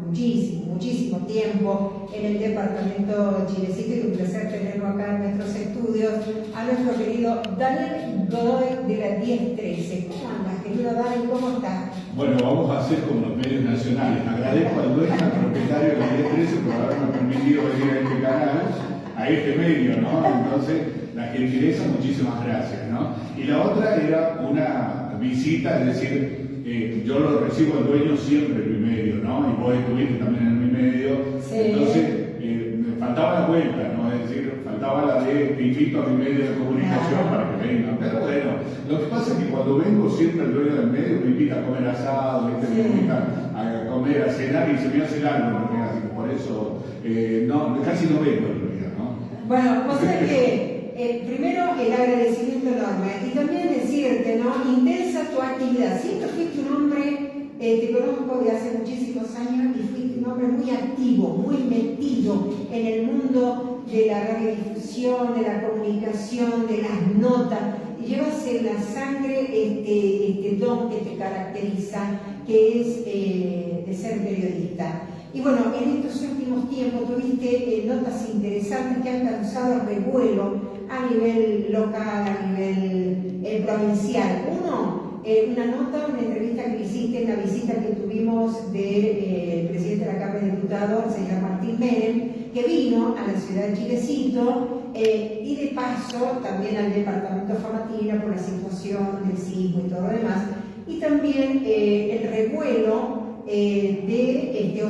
muchísimo tiempo en el departamento Chilecito, y un placer tenerlo acá en nuestros estudios, a nuestro querido Daniel Godoy de la 1013. ¿Cómo andas, querido Daniel? ¿Cómo estás? Bueno, vamos a hacer como los medios nacionales. Agradezco al dueño, al propietario de la 1013 por haberme permitido venir a este canal, a este medio, ¿no? Entonces, la gentileza, muchísimas gracias, ¿no? Y la otra era una visita, es decir, yo lo recibo al dueño siempre en mi medio, ¿no? Y vos estuviste también en mi medio. Sí. Entonces, me faltaba la vuelta, ¿no? Es decir, faltaba la de te invito a mi medio de comunicación para que vengan. Pero bueno, lo que pasa es que cuando vengo siempre el dueño del medio me invita a comer asado, ¿viste? Me invita a comer, a cenar y se me hace largo, ¿no? Así que por eso casi no vengo el día, ¿no? Bueno, o sea que primero el agradecimiento enorme y también decirte, ¿no? Intensa tu actividad. Siempre fuiste un hombre, te conozco de hace muchísimos años y fuiste un hombre muy activo, muy metido en el mundo de la radiodifusión, de la comunicación, de las notas. Y llevas en la sangre este don que te caracteriza, que es de ser periodista. Y bueno, en estos últimos tiempos tuviste notas interesantes que han causado revuelo a nivel local, a nivel provincial. Una nota, una entrevista que hiciste en la visita que tuvimos del presidente de la Cámara de Diputados, el señor Martín Menem, que vino a la ciudad de Chilecito y de paso también al departamento de Famatina por la situación del sismo y todo lo demás. Y también el revuelo de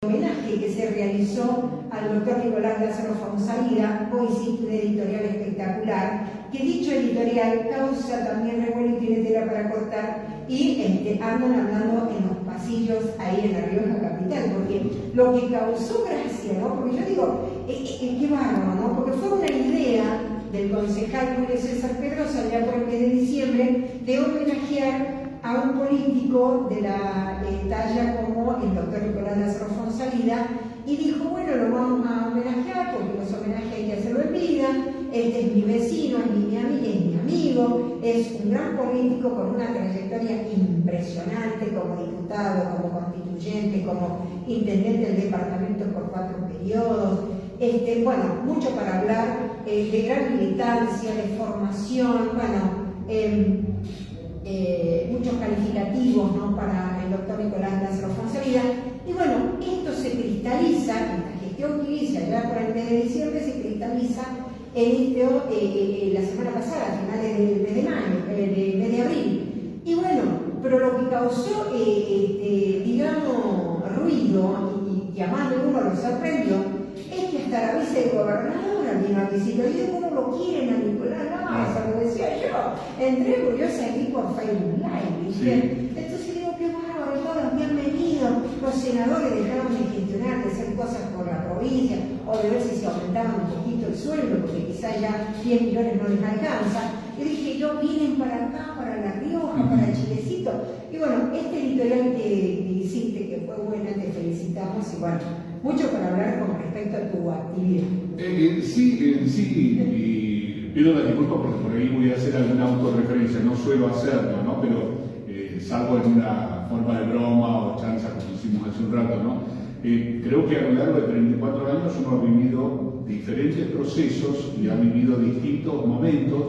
homenaje que se realizó al doctor Nicolás Lázaro Fonsalida. Vos hiciste un editorial espectacular, que dicho editorial causa también revuelo y tiene tela para cortar, y andan hablando en los pasillos ahí en La Rioja capital, porque lo que causó gracia, ¿no? Porque yo digo, qué bárbaro, ¿no? Porque fue una idea del concejal Julio César Pedrosa allá por el mes de diciembre de homenajear a un político de la talla como el doctor Nicolás Lázaro Fonsalida, y dijo, bueno, lo vamos a homenajear porque los homenajes hay que hacerlo en vida. Este es mi vecino, es mi amigo, es un gran político con una trayectoria impresionante como diputado, como constituyente, como intendente del departamento por 4 periodos. Bueno, mucho para hablar, de gran militancia, de formación, bueno, muchos calificativos, ¿no? Para el doctor Nicolás Lázaro Fonsalida. Y bueno, esto se cristaliza, esta gestión que hice allá por el mes de diciembre, se cristaliza en la semana pasada, a finales del mes de mayo, mes de abril. Y bueno, pero lo que causó, digamos, ruido, y a más de uno lo sorprendió, es que hasta la vicegobernadora vino a visitar. Y digo, ¿cómo lo quieren a Nicolás Lázaro? Lo decía yo. Entré curiosa aquí por Facebook Live, ¿viste? Sí. Entonces digo, qué bárbaro, todos bienvenidos. Los senadores dejaron de gestionar, de hacer cosas por la provincia, o de ver si se aumentaban un poquito el sueldo, porque quizás ya 10 millones no les alcanza. Y dije yo, vienen para acá, para La Rioja, para Chilecito. Y bueno, este editorial que hiciste, que fue buena, te felicitamos, y bueno, mucho para hablar con respecto a tu actividad. Sí, y pido la disculpa porque por ahí voy a hacer alguna autorreferencia, no suelo hacerlo, ¿no? Pero salvo en una forma de broma o chanza, como hicimos hace un rato, ¿no? Creo que a lo largo de 34 años uno ha vivido diferentes procesos y ha vivido distintos momentos,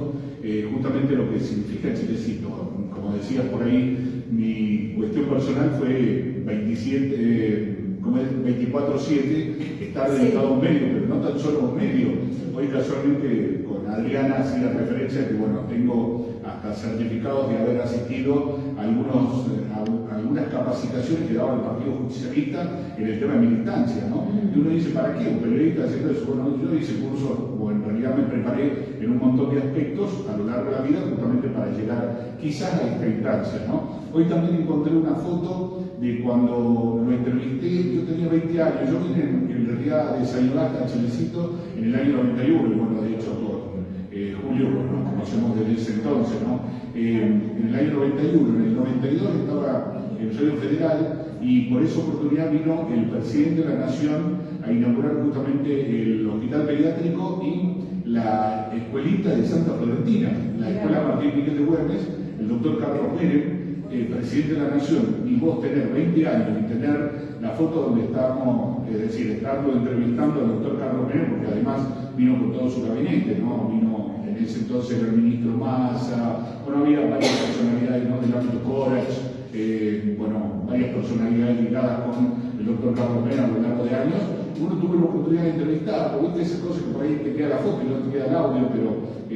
justamente lo que significa Chilecito. Como decías por ahí, mi cuestión personal fue 24/7, estar dedicado a un medio, pero no tan solo a un medio. Hoy casualmente con Adriana hacía referencia que bueno, tengo hasta certificados de haber asistido a algunas capacitaciones que daba el Partido Justicialista en el tema de militancia, ¿no? Y uno dice, ¿para qué un periodista haciendo eso? Bueno, yo hice cursos, o en realidad me preparé en un montón de aspectos a lo largo de la vida, justamente para llegar quizás a esta instancia, ¿no? Hoy también encontré una foto de cuando lo entrevisté. Yo tenía 20 años, yo vine en realidad de Sayulasta a Chilecito en el año 91, y bueno, de hecho con Julio nos conocemos desde ese entonces, ¿no? En el año 91, en el 92 estaba en Radio Federal, y por esa oportunidad vino el presidente de la Nación a inaugurar justamente el hospital pediátrico y la escuelita de Santa Florentina, la escuela Martín Miguel de Güemes, el doctor Carlos Pérez, presidente de la Nación y vos tener 20 años y tener la foto donde estábamos, es decir, estarlo entrevistando al doctor Carlos Menem, porque además vino con todo su gabinete, ¿no? Vino en ese entonces el ministro Massa, bueno, había varias personalidades, ¿no?, del ámbito Corax, bueno, varias personalidades ligadas con el doctor Carlos Menem a lo largo de años. Uno tuvo la oportunidad de entrevistar, porque viste esas cosas que por ahí te queda la foto y no te queda el audio, pero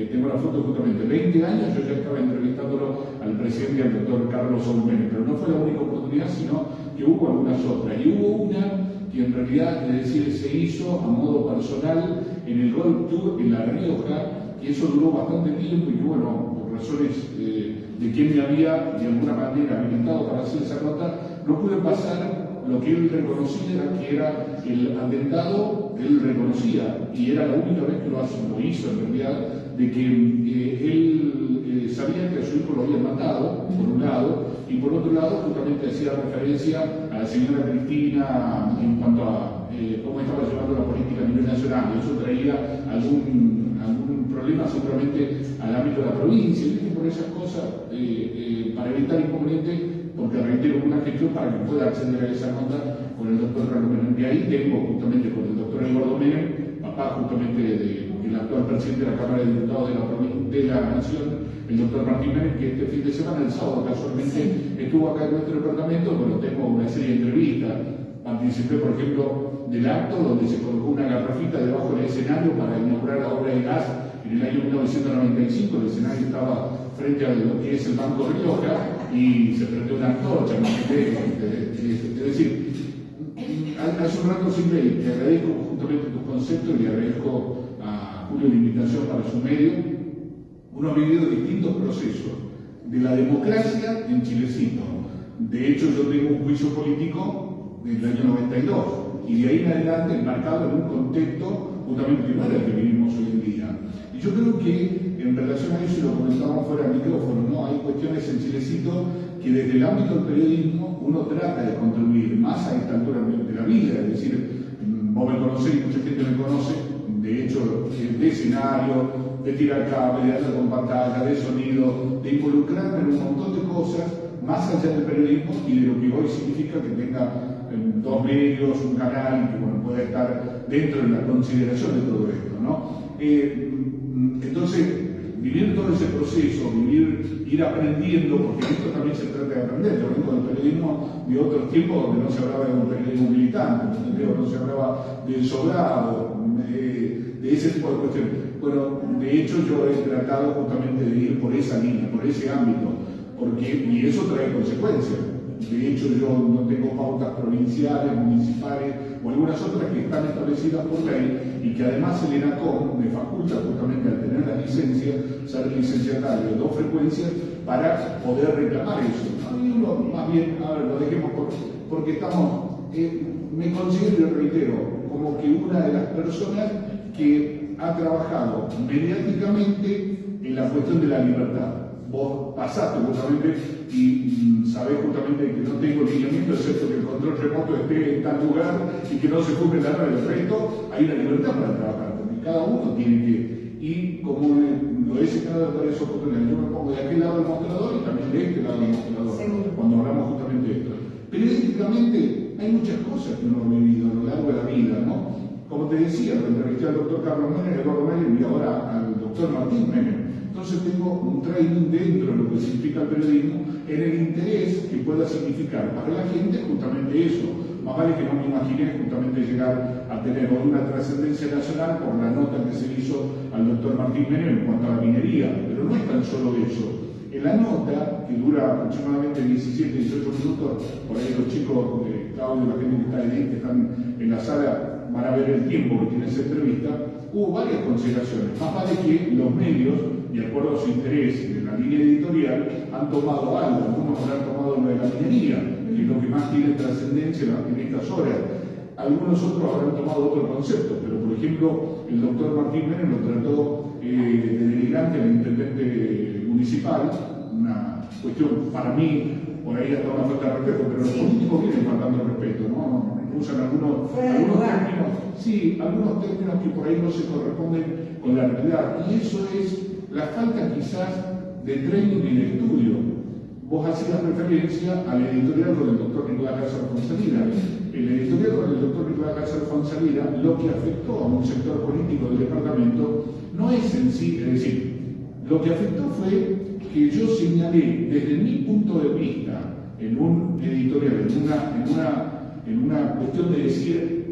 tengo la foto justamente. 20 años yo ya estaba entrevistándolo al presidente y al doctor Carlos Menem, pero no fue la única oportunidad, sino que hubo algunas otras. Y hubo una que en realidad, es decir, se hizo a modo personal en el Golf Tour en La Rioja, y eso duró bastante tiempo y que, bueno, por razones de quien me había de alguna manera habilitado para hacer esa nota, no pude pasar lo que él reconocía, que era el atentado que él reconocía, y era la única vez que lo hizo en realidad, de que él sabía que a su hijo lo habían matado, por un lado, y por otro lado justamente hacía referencia a la señora Cristina en cuanto a cómo estaba llevando la política a nivel nacional, y eso traía algún problema seguramente al ámbito de la provincia, y por esas cosas, para evitar inconvenientes, porque reitero una gestión para que pueda acceder a esa nota con el doctor Carlos Menem. Y ahí tengo justamente con el doctor Eduardo Menem, papá justamente del actual presidente de la Cámara de Diputados de la Nación, el doctor Martín Menem, que este fin de semana, el sábado casualmente, estuvo acá en nuestro departamento. Bueno, tengo una serie de entrevistas. Participé, por ejemplo, del acto donde se colocó una garrafita debajo del escenario para inaugurar la obra de gas en el año 1995. El escenario estaba frente a lo que es el Banco Rioja y se prendió una antorcha, no sé qué. Es decir, hace un rato siempre te agradezco justamente tus conceptos y le agradezco a Julio la invitación para su medio. Uno ha vivido distintos procesos de la democracia en Chilecito. De hecho, yo tengo un juicio político del año 92 y de ahí en adelante enmarcado en un contexto justamente que no era el que vivimos hoy en día. Y yo creo que en relación a eso, y lo comentábamos fuera del micrófono, ¿no? Hay cuestiones en Chilecito que desde el ámbito del periodismo uno trata de contribuir más a esta altura de la vida, es decir, vos me conocés y mucha gente me conoce, de hecho, de escenario, de tirar cable, de hacer con pantalla, de sonido, de involucrarme en un montón de cosas más allá del periodismo y de lo que hoy significa que tenga dos medios, un canal y que, bueno, pueda estar dentro de la consideración de todo esto, ¿no? Entonces, vivir todo ese proceso, ir aprendiendo, porque esto también se trata de aprender. Yo vengo del periodismo de otros tiempos donde no se hablaba de un periodismo militante, no se hablaba del soldado, de ese tipo de cuestiones. Bueno, de hecho yo he tratado justamente de ir por esa línea, por ese ámbito, y eso trae consecuencias. De hecho, yo no tengo pautas provinciales, municipales o algunas otras que están establecidas por ley y que además el ENACOM me faculta justamente al tener la licencia, ser licenciatario de 2 frecuencias para poder reclamar eso, ¿no? Y uno, más bien, a ver, lo dejemos porque estamos, me considero, y reitero, como que una de las personas que ha trabajado mediáticamente en la cuestión de la libertad. Vos pasaste justamente y sabés justamente que no tengo lineamiento, excepto que el control remoto esté en tal lugar y que no se fume la red. El resto, hay una libertad para trabajar, porque cada uno tiene que, y como lo he señalado en varias oportunidades, yo me pongo de aquel lado del mostrador y también de este lado del mostrador, cuando hablamos justamente de esto. Periodísticamente hay muchas cosas que uno ha vivido a lo largo de la vida, ¿no? Como te decía, lo entrevisté al doctor Carlos Menem, Eduardo Menem y ahora al doctor Martín Menem. Entonces tengo un training dentro de lo que significa el periodismo en el interés que pueda significar para la gente justamente eso. Más vale que no me imaginé justamente llegar a tener hoy una trascendencia nacional por la nota que se hizo al doctor Martín Menem en cuanto a la minería, pero no es tan solo eso. En la nota, que dura aproximadamente 17, 18 minutos, por ahí los chicos, Claudio, la gente que está ahí, que están en la sala, van a ver el tiempo que tiene esa entrevista, hubo varias consideraciones. Más vale que los medios, de acuerdo a su interés en la línea editorial, han tomado algo. Algunos habrán tomado lo de la minería, que es lo que más tiene trascendencia en estas horas. Algunos otros habrán tomado otro concepto, pero por ejemplo, el doctor Martín Menem lo trató de delirante al intendente municipal, una cuestión para mí, por ahí hasta una falta de respeto, pero los políticos vienen faltando el respeto, ¿no? Usan algunos términos, sí, algunos términos que por ahí no se corresponden con la realidad, y eso es la falta quizás de training y de estudio. vos hacías referencia al editorial con el doctor Nicolás Garza Fonsalida. El editorial con el doctor Nicolás Garza Fonsalida, lo que afectó a un sector político del departamento no es en sí, es decir, lo que afectó fue que yo señalé desde mi punto de vista en un editorial, en una cuestión de decir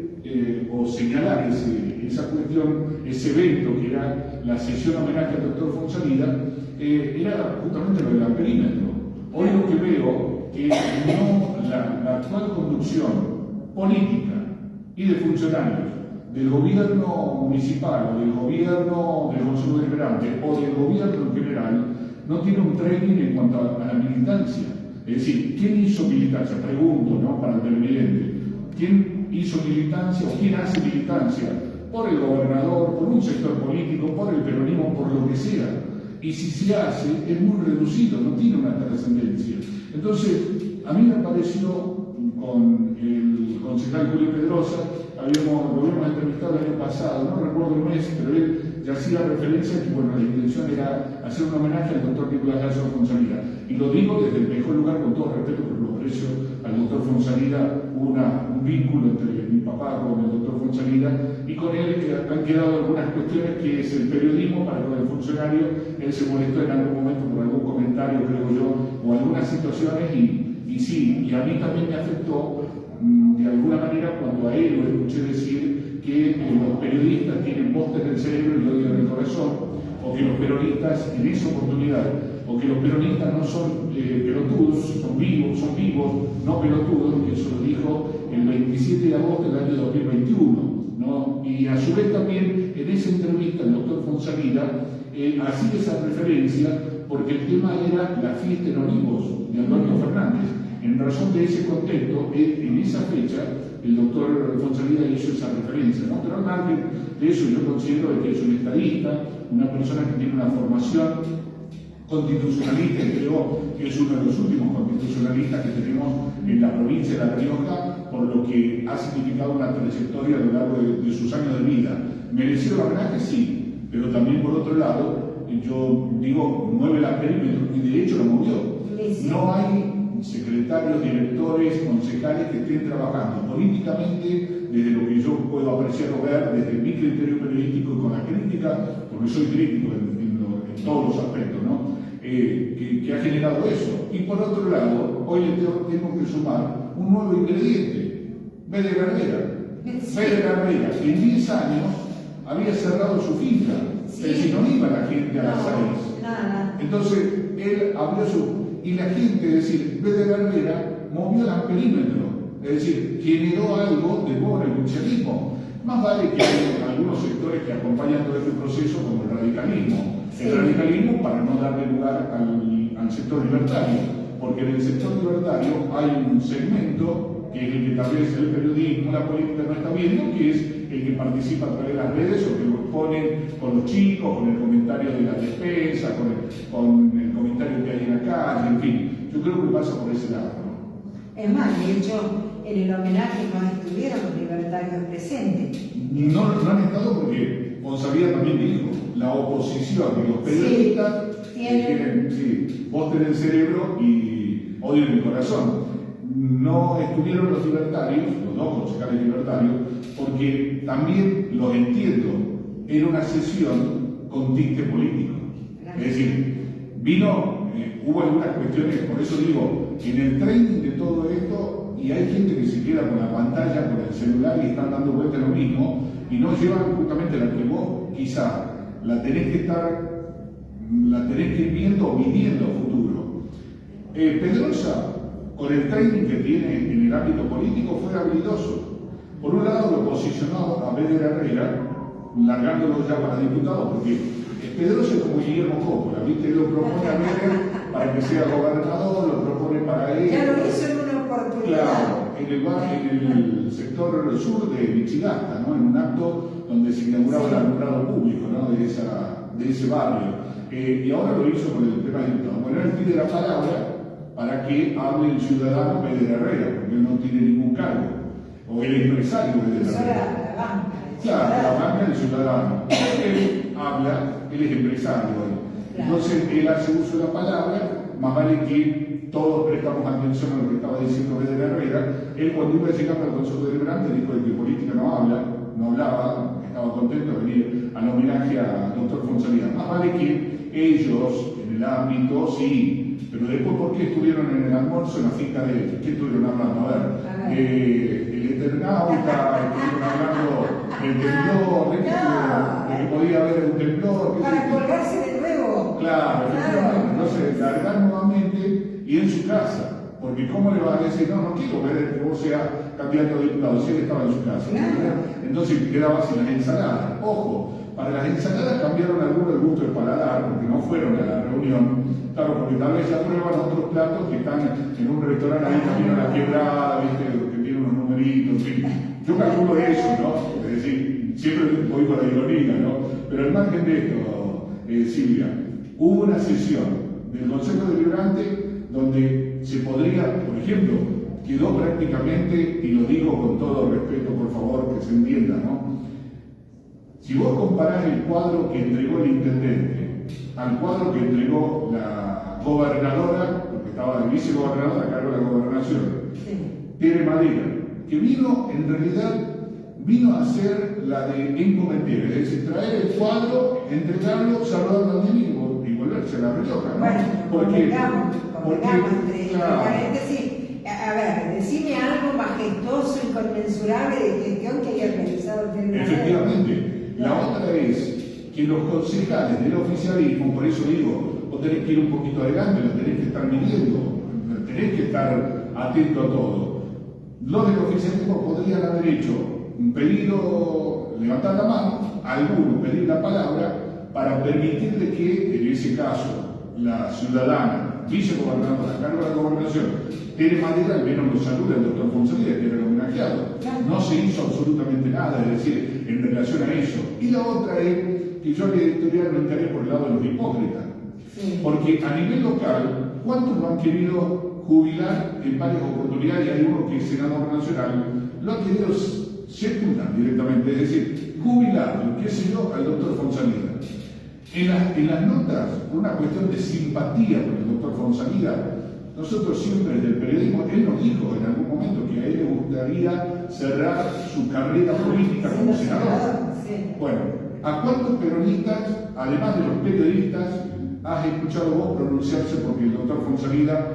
o señalar esa cuestión, ese evento que era la sesión homenaje al doctor Fonsalida, era justamente lo del amperímetro. Hoy lo que veo es que la actual conducción política y de funcionarios del gobierno municipal o del gobierno del Consejo Deliberante o del gobierno en general no tiene un training en cuanto a la militancia. Es decir, ¿quién hizo militancia? Pregunto, ¿no? Para el televidente. ¿Quién hizo militancia o quién hace militancia? Por el gobernador, por un sector político, por el peronismo, por lo que sea. Y si se hace, es muy reducido, no tiene una trascendencia. Entonces, a mí me pareció, con el concejal Julio Pedrosa, lo habíamos entrevistado el año pasado, no recuerdo el mes, pero él ya hacía referencia que bueno, la intención era hacer un homenaje al doctor Nicolás Garza Fonsalida. Y lo digo desde el mejor lugar, con todo respeto, porque lo aprecio al doctor Fonsalida, hubo un vínculo entre mi papá con el doctor Fonsalida, y con él han quedado algunas cuestiones que es el periodismo para con el funcionario. Él se molestó en algún momento por algún comentario, creo yo, o algunas situaciones, y sí, y a mí también me afectó de alguna manera cuando a él lo escuché decir que los periodistas tienen postes en el cerebro y odio en el corazón, o que los peronistas en esa oportunidad, o que los peronistas no son pelotudos, son vivos, no pelotudos, y eso lo dijo el 27 de agosto del año 2021, ¿no? Y a su vez también en esa entrevista el doctor Fonsalida hacía esa referencia porque el tema era la fiesta en Olivos de Alberto Fernández. En razón de ese contexto, en esa fecha, el doctor Fonsalida hizo esa referencia, ¿no? Pero al margen de eso, yo considero que es un estadista, una persona que tiene una formación constitucionalista, y creo que es uno de los últimos constitucionalistas que tenemos en la provincia de La Rioja, por lo que ha significado una trayectoria a lo largo de sus años de vida. ¿Mereció el homenaje? Sí, pero también por otro lado, yo digo, mueve el perímetro, y de hecho lo movió. No hay secretarios, directores, concejales que estén trabajando políticamente desde lo que yo puedo apreciar o ver desde mi criterio periodístico y con la crítica, porque soy crítico en todos los aspectos, ¿no? Que ha generado eso. Y por otro lado, hoy tengo que sumar un nuevo ingrediente, Beder Herrera. Beder Herrera, que en 10 años había cerrado su finca, es decir, no iba la gente a las 6. Entonces, él abrió y la gente, es decir, Beder Herrera movió el amperímetro, es decir, generó algo de nuevo en el lucharismo. Más vale que hay algunos sectores que acompañan todo este proceso, como el radicalismo. Sí. El radicalismo para no darle lugar al sector libertario, porque en el sector libertario hay un segmento que es el que tal vez el periodismo, la política no está viendo, que es el que participa a través de las redes o que lo exponen con los chicos, con el comentario de la despensa, con el comentario que hay en la calle, en fin. Yo creo que pasa por ese lado, ¿no? Es más, de hecho, en el homenaje no estuvieron los libertarios presentes. No han estado porque Fonsalida también dijo, la oposición y los periodistas tienen voz en el cerebro y odio en el corazón. No estuvieron los libertarios, los dos concejales libertarios, porque también los entiendo, era una sesión con tinte político. Es decir, hubo algunas cuestiones, por eso digo, en el training de todo esto, y hay gente que se queda con la pantalla, con el celular y están dando vuelta lo mismo, y no llevan justamente la que vos quizá la tenés que ir viendo o viviendo a futuro. Pedrosa, con el training que tiene en el ámbito político, fue habilidoso. Por un lado lo posicionó a Beder Herrera, largándolo ya para diputado, porque Pedrosa es como Guillermo Coppola, ¿viste? Él lo propone a Beder para que sea gobernador, lo propone para él. Ya lo hizo en una oportunidad. Claro, en el sector sur de Michigasta, ¿no? En un acto donde se inauguraba el alumbrado público, ¿no? de ese barrio. Y ahora lo hizo con el tema de diputado. Bueno, él pide la palabra para que hable el ciudadano Beder Herrera, porque él no tiene ningún cargo, o el empresario Beder Herrera. Claro, la banca del ciudadano. Él habla, él es empresario. Claro. Entonces él hace uso de la palabra, más vale que todos prestamos atención a lo que estaba diciendo Bede Herrera. Él, cuando iba llegando al Consejo Deliberante, dijo que política no hablaba, estaba contento de venir al homenaje al doctor Fonsalía. Más vale que ellos, en el ámbito, sí, pero después, ¿por qué estuvieron en el almuerzo en la finca de él? ¿Qué estuvieron hablando? A ver, el Eternauta, estuvieron hablando del temblor, de que podía haber un temblor. Para colgarse de nuevo. Claro, efectivamente. Entonces, largar nuevamente y en su casa. Porque ¿cómo le va a decir, no quiero ver que vos seas candidato a diputado, si él estaba en su casa? Claro. Entonces quedaba sin las ensaladas. Ojo, para las ensaladas cambiaron algunos el gusto del paladar, porque no fueron a la reunión. Claro, porque tal vez ya prueban otros platos que están en un restaurante ahí camino a la quebrada, ¿viste? Que tiene unos numeritos, en fin. Yo calculo eso, ¿no? Es decir, siempre voy con la ironía, ¿no? Pero al margen de esto, Silvia, hubo una sesión del Consejo Deliberante donde se podría, por ejemplo, quedó prácticamente, y lo digo con todo respeto, por favor, que se entienda, ¿no? Si vos comparás el cuadro que entregó el intendente al cuadro que entregó la gobernadora, porque estaba de vicegobernadora a cargo de la gobernación, Tere Madera, que vino, en realidad, vino a hacer la de encometer, es decir, traer el cuadro, entregarlo, saludarlo al enemigo y volverse a la Rioja, ¿no? Bueno, porque entre paréntesis, a ver, decime algo majestuoso, inconmensurable de gestión que haya realizado el Tren. Efectivamente, la otra es que los concejales del oficialismo, por eso digo, vos tenés que ir un poquito adelante, lo tenés que estar midiendo, tenés que estar atento a todo. Los del oficialismo podrían haber hecho un pedido, levantar la mano, algunos pedir la palabra para permitirle que, en ese caso, la ciudadana vicegobernadora a cargo de la gobernación, Tere Madera, al menos lo saluda el doctor Fonsalía, que era el homenajeado. No se hizo absolutamente nada, es decir, en relación a eso. Y la otra es que yo la editorial lo encaré por el lado de los hipócritas. Sí. Porque a nivel local, ¿cuántos lo han querido jubilar en varias oportunidades? Y hay uno que es senador nacional, lo ha querido secundar directamente, es decir, jubilarlo, qué sé yo, al doctor Fonsalía. En las notas, por una cuestión de simpatía por el doctor Fonsalía, nosotros siempre desde el periodismo, él nos dijo en algún momento que a él le gustaría cerrar su carrera política como senador. Bueno, ¿a cuántos peronistas, además de los periodistas, has escuchado vos pronunciarse porque el doctor Fonsalía,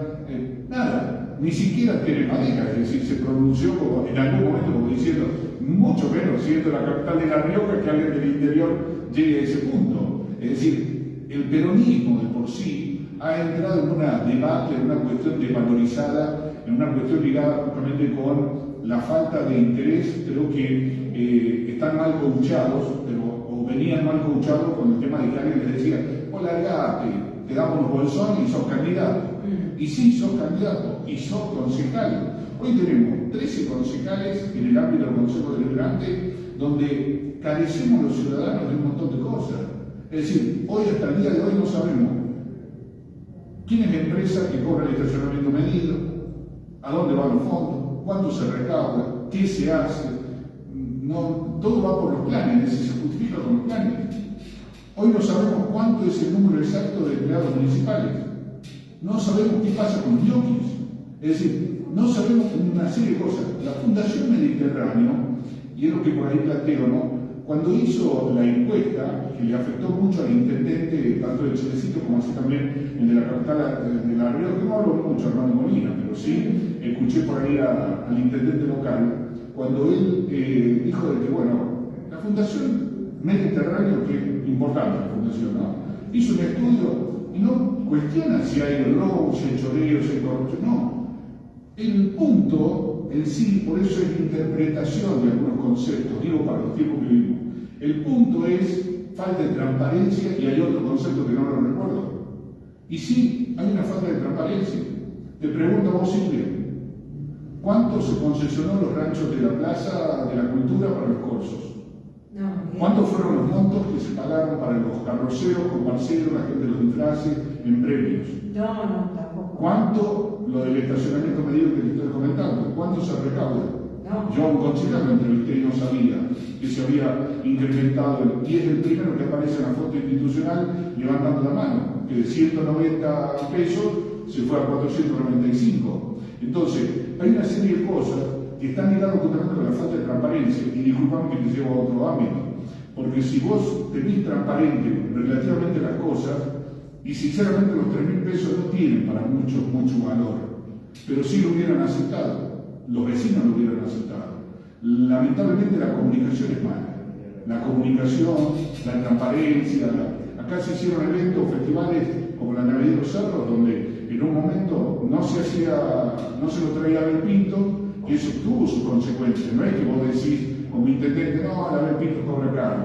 nada, ni siquiera Tere Madera, es decir, se pronunció como, en algún momento como diciendo, mucho menos siendo la capital de La Rioja, que alguien del interior llegue a ese punto. Es decir, el peronismo de por sí ha entrado en una debate, en una cuestión desvalorizada, en una cuestión ligada justamente con la falta de interés. Creo que están mal coachados, o venían mal coachados con el tema de que alguien les decía, largate, te damos los bolsones y sos candidato. Y sí, sos candidato, y sos concejal. Hoy tenemos 13 concejales en el ámbito del Consejo Deliberante, donde carecemos los ciudadanos de un montón de cosas. Es decir, hoy hasta el día de hoy no sabemos quién es la empresa que cobra el estacionamiento medido, a dónde van los fondos, cuánto se recauda, qué se hace. No, todo va por los planes, es decir, se justifica con los planes. Hoy no sabemos cuánto es el número exacto de empleados municipales. No sabemos qué pasa con los ñoquis. Es decir, no sabemos una serie de cosas. La Fundación Mediterráneo, y es lo que por ahí planteo, ¿no? Cuando hizo la encuesta, que le afectó mucho al intendente, tanto de Chilecito como así también el de la capital de La Rioja, que no hablo mucho, Armando Molina, pero sí escuché por ahí al intendente local, cuando él dijo de que, bueno, la Fundación Mediterráneo, que es importante la Fundación, ¿no? Hizo un estudio y no cuestiona si hay robo, si hay choreo, si hay corrupción, no. El punto en sí, por eso es interpretación de algunos conceptos, digo para los tiempos que vivimos. El punto es falta de transparencia y hay otro concepto que no lo recuerdo. Y sí, hay una falta de transparencia. Te pregunto a vos, Silvia, ¿cuánto se concesionó los ranchos de la Plaza de la Cultura para los cursos? ¿Cuántos fueron los montos que se pagaron para los carroceros, comparceros, la gente de los disfraces, en premios? No, tampoco. ¿Cuánto lo del estacionamiento medido que te estoy comentando? ¿Cuánto se recauda? No. Yo a un concejal lo entrevisté y no sabía que se había incrementado, y es el primero que aparece en la foto institucional levantando la mano, que de 190 pesos se fue a 495. Entonces, hay una serie de cosas que están ligadas justamente con la falta de transparencia, y disculpame que te llevo a otro ámbito, porque si vos tenés transparente relativamente las cosas, y sinceramente los 3.000 pesos no tienen para mucho valor, pero sí lo hubieran aceptado, los vecinos lo hubieran aceptado. Lamentablemente la comunicación es mala. La comunicación, la transparencia, acá se hicieron eventos, festivales como la Navidad de los Cerros, donde en un momento no se lo traía Abel Pinto, y eso tuvo sus consecuencias. No es que vos decís como intendente, no, Abel Pinto cobra caro.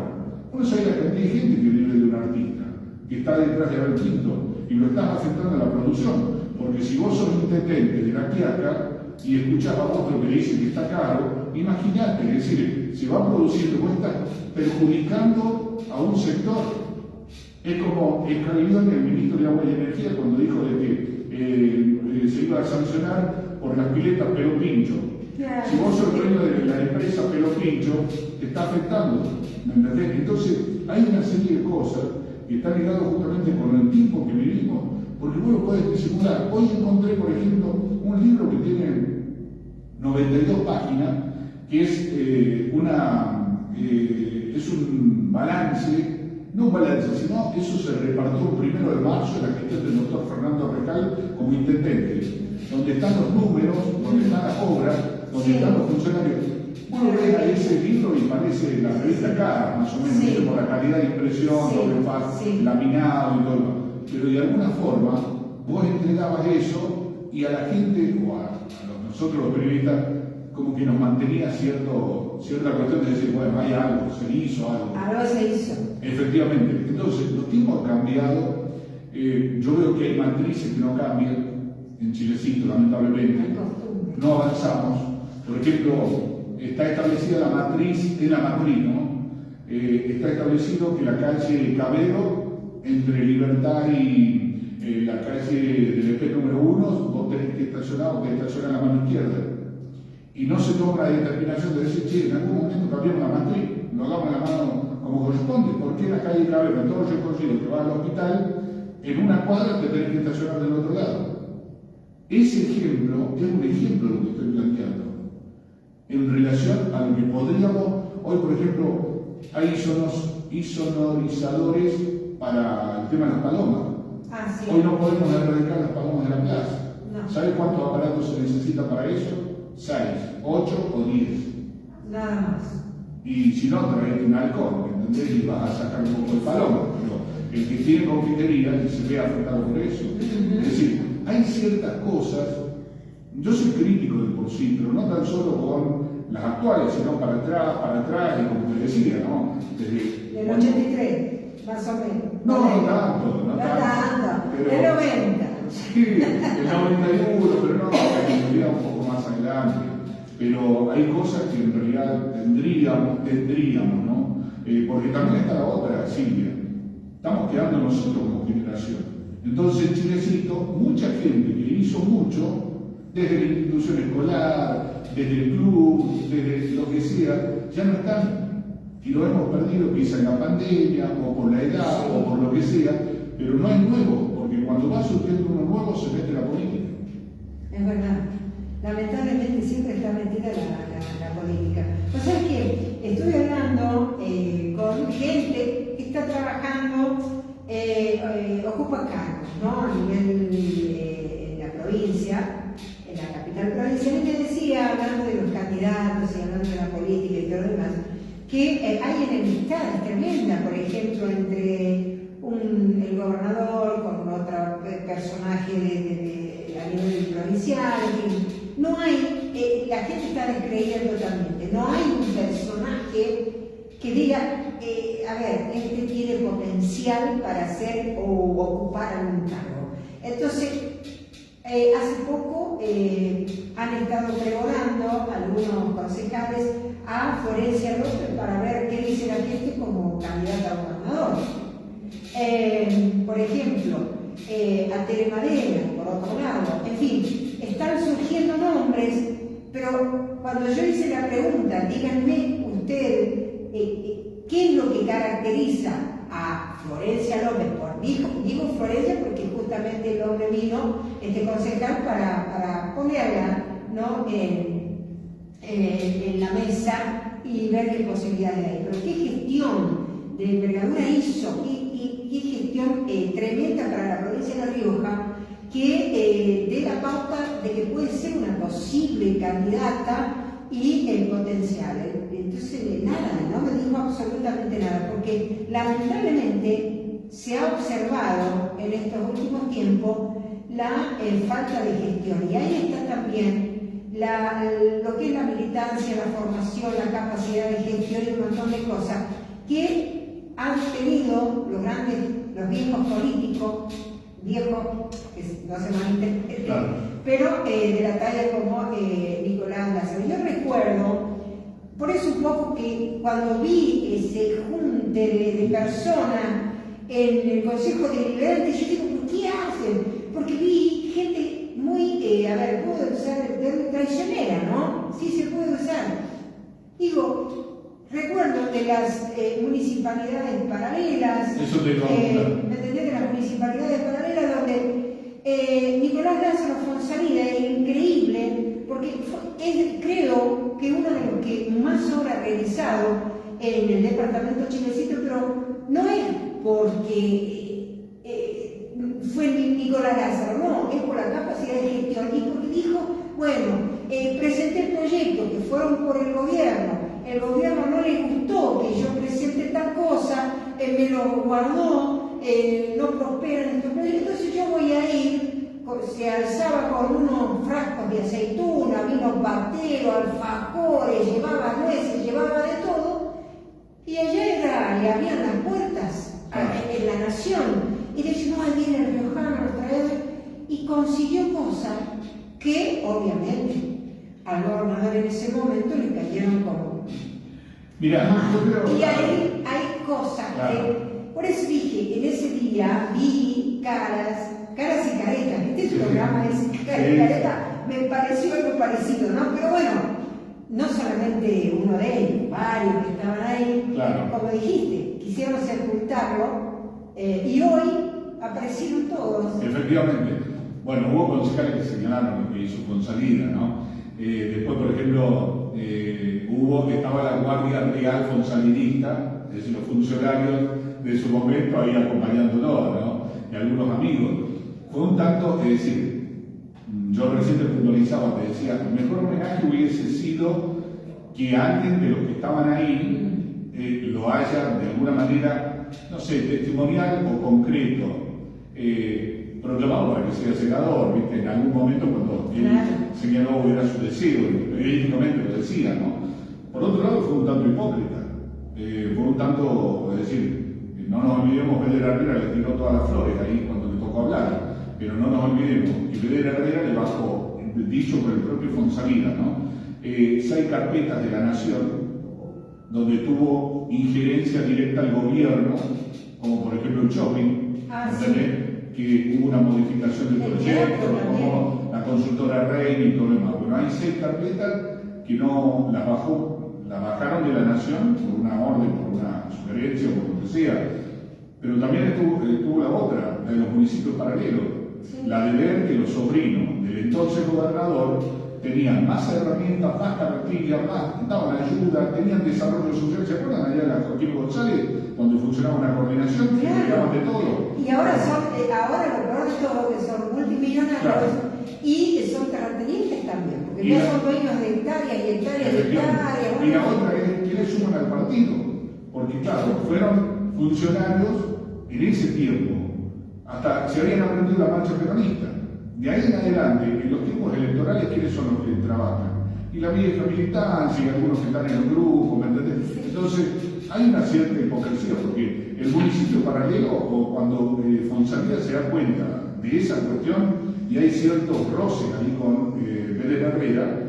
Uno sabe la cantidad de gente que vive de un artista, que está detrás de Abel Pinto, y lo estás afectando a la producción, porque si vos sos intendente de La Quiaca y escuchás a otro que le dice que está caro, imagínate, es decir, se va produciendo, vos estás perjudicando a un sector. Es como Escalidón, el ministro de Agua y Energía, cuando dijo de que se iba a sancionar por las piletas Pelo Pincho. Si vos sos dueño de la empresa Pelo Pincho, te está afectando, ¿me entendés? Entonces, hay una serie de cosas que están ligadas justamente con el tiempo que vivimos, porque vos lo podés disimular. Hoy encontré, por ejemplo, un libro que tiene 92 páginas, que es es un balance, no un balance, sino eso se repartió el 1 de marzo en la gestión del doctor Fernando Recal como intendente, donde están los números, donde están las obras, donde están los funcionarios. Uno ve a ese libro y parece la revista Cara, más o menos, por la calidad de impresión, lo que fue laminado y todo. Pero de alguna forma, vos entregabas eso y a la gente, o a nosotros los periodistas, como que nos mantenía cierta cuestión de decir, bueno, hay algo, se hizo algo. Algo se hizo. Efectivamente. Entonces, los tiempos han cambiado. Yo veo que hay matrices que no cambian en Chilecito, lamentablemente. No avanzamos. Por ejemplo, está establecida la matriz, ¿no? Está establecido que la calle Cabero, entre Libertad y la calle del EP número 1, vos tenés que estacionar en la mano izquierda. Y no se toma la determinación de decir, che, en algún momento cambiamos la matriz, lo hagamos la mano como corresponde. ¿Por qué en la calle Cabero, en todo el recorrido que va al hospital, en una cuadra te tenés que estacionar del otro lado? Ese ejemplo es un ejemplo de lo que estoy planteando. En relación a lo que podríamos, hoy por ejemplo, hay insonorizadores para el tema de las palomas. Hoy no podemos erradicar las palomas de la plaza. No. ¿Sabes cuántos aparatos se necesita para eso? 6, 8 o 10. Nada más. Y si no, traete un halcón, ¿entendés? Y vas a sacar un poco de paloma. Pero el que tiene confitería se ve afectado por eso. Es decir, hay ciertas cosas. Yo soy crítico de por sí, pero no tan solo con las actuales, sino para atrás, y como te decía, ¿no? Desde el 83, más o menos. No tanto. Pero, el 90. Sí, el 91, pero no, en realidad un poco más adelante. Pero hay cosas que en realidad tendríamos, ¿no? Porque también está la otra, Silvia. Estamos quedando nosotros como generación. Entonces, en Chilecito, mucha gente que hizo mucho, desde la institución escolar, desde el club, desde lo que sea, ya no están. Y lo hemos perdido quizá en la pandemia, o por la edad, o por lo que sea, pero no hay nuevo, porque cuando va surgiendo uno nuevo se mete la política. Es verdad. Lamentablemente siempre está metida la política. O sea que estuve hablando con gente que está trabajando, ocupa cargos, ¿no? A nivel en la provincia, en la capital provincial, y me decía, hablando de los candidatos y hablando de la política y todo lo demás, que hay enemistades tremendas, por ejemplo, entre el gobernador con otro personaje a nivel provincial, en fin. No hay, la gente está descreyendo totalmente, no hay un personaje que diga, a ver, este tiene potencial para hacer o ocupar algún cargo. Entonces, hace poco han estado pregonando algunos concejales a Florencia López para ver qué dice la gente como candidata a gobernador. Por ejemplo, a Tere Madera, por otro lado, en fin, están surgiendo nombres, pero cuando yo hice la pregunta, díganme ustedes, ¿qué es lo que caracteriza a Florencia López? Digo Florencia porque justamente el hombre vino concejal para ponerla, ¿no?, en la mesa y ver qué posibilidades hay. Pero qué gestión de envergadura hizo, qué gestión tremenda para la provincia de La Rioja, que dé la pauta de que puede ser una posible candidata y potencial. Entonces, nada, no me dijo absolutamente nada, porque lamentablemente se ha observado en estos últimos tiempos la falta de gestión. Y ahí está también lo que es la militancia, la formación, la capacidad de gestión y un montón de cosas que han tenido los viejos políticos, viejos, que no se malinterpreten, claro, pero de la talla como Nicolás Lázaro. Yo recuerdo, por eso un poco que cuando vi ese junte de personas en el Consejo Deliberante, yo digo, ¿por qué hacen? Porque vi gente muy, puedo usar traicionera, ¿no? Sí se puede usar. Digo, recuerdo de las municipalidades paralelas, eso te lo ¿me entendés? De las municipalidades paralelas donde Nicolás Lázaro Fonsalida es increíble, porque creo que uno de los que más obra ha realizado en el departamento Chilecito, pero no es porque fue Nicolás Lázaro, no, es por la capacidad de gestión y porque dijo, bueno, presenté proyectos que fueron por el gobierno no le gustó que yo presente tal cosa, me lo guardó, no prosperan estos proyectos, entonces yo voy a ir, se alzaba con unos frascos de aceituna, vinos bateros, alfajores, llevaba nueces, llevaba de todo, y allá le abrían las puertas en la nación. Y decía, no, ahí viene el riojano, lo trae, y consiguió cosas que, obviamente, al gobernador en ese momento le cayeron como... Mira, y ahí hay cosas que... Por eso dije, en ese día vi caras y caretas. Este programa es cara y careta, me pareció algo parecido, ¿no? Pero bueno, no solamente uno de ellos, varios que estaban ahí, como dijiste, quisieron sepultarlo. Y hoy aparecieron todos. Efectivamente. Bueno, hubo concejales que señalaron lo que hizo Fonsalida, ¿no? Después, por ejemplo, estaba la Guardia Real Fonsalidista, es decir, los funcionarios de su momento ahí acompañándolo, ¿no? Y algunos amigos. Fue un tanto, es decir, yo recién te puntualizaba, te decía, el mejor homenaje hubiese sido que alguien de los que estaban ahí lo haya de alguna manera, no sé, testimonial o concreto, proclamado para que sea senador, ¿viste? En algún momento cuando él señaló era su deseo, periodísticamente lo decía, ¿no? Por otro lado fue un tanto hipócrita, fue un tanto, es decir, no nos olvidemos, Belén Herrera le tiró todas las flores ahí cuando le tocó hablar, pero no nos olvidemos que Belén Herrera le bajó, dicho por el propio Fonsalida, ¿no? 6 carpetas de la Nación, donde tuvo injerencia directa al gobierno, como por ejemplo el shopping, que hubo una modificación del proyecto, como la consultora Rey y todo lo demás. Bueno, hay 6 carpetas que no las bajaron de la Nación por una orden, por una sugerencia o por lo que sea, pero también estuvo la otra, la de los municipios paralelos, la de ver que los sobrinos del entonces gobernador tenían más herramientas, más carretillas, daban ayuda, tenían desarrollo social. ¿Se acuerdan allá de la Joaquín González, donde funcionaba una coordinación? Claro. De todo. Y ahora lo peor de todo, que son multimillonarios y son terratenientes también, porque ya son dueños de hectáreas y hectáreas y hectáreas. Y la otra es que le suman al partido, porque claro, fueron funcionarios en ese tiempo, hasta se habían aprendido la marcha peronista. De ahí en adelante, en los tiempos electorales, ¿quiénes son los que trabajan? Y la vieja militancia, y algunos que están en el grupo, ¿me entendés? Entonces, hay una cierta hipocresía, porque el municipio paralelo, o cuando Fonsalida se da cuenta de esa cuestión, y hay ciertos roces ahí con Belén Herrera,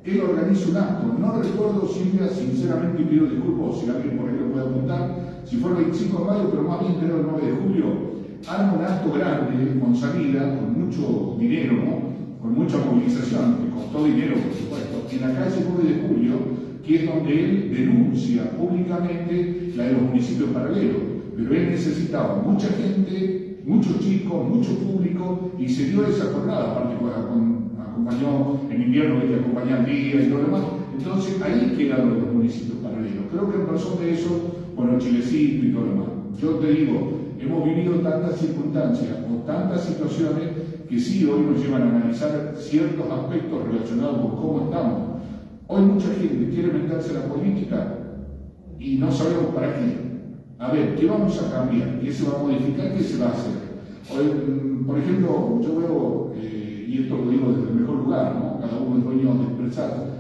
él organiza un acto. No recuerdo, Silvia, sinceramente, y pido disculpas si alguien por ahí lo puede apuntar, si fue el 25 de mayo, pero más bien creo el 9 de julio, arma un acto grande con salida, con mucho dinero, ¿no? Con mucha movilización, que costó dinero, por supuesto, en la calle 9 de julio, que es donde él denuncia públicamente la de los municipios paralelos. Pero él necesitaba mucha gente muchos chicos, mucho público, y se dio esa jornada, aparte acompañó en invierno, que acompañaba el día y todo lo demás. Entonces ahí quedaron los municipios paralelos. Creo que en razón de eso, bueno, Chilecito y todo lo demás. Yo te digo, hemos vivido tantas circunstancias o tantas situaciones que sí hoy nos llevan a analizar ciertos aspectos relacionados con cómo estamos. Hoy mucha gente quiere meterse en la política y no sabemos para qué. A ver, ¿qué vamos a cambiar? ¿Qué se va a modificar? ¿Qué se va a hacer? Hoy, por ejemplo, yo veo, y esto lo digo desde el mejor lugar, ¿no? Cada uno es dueño de expresar.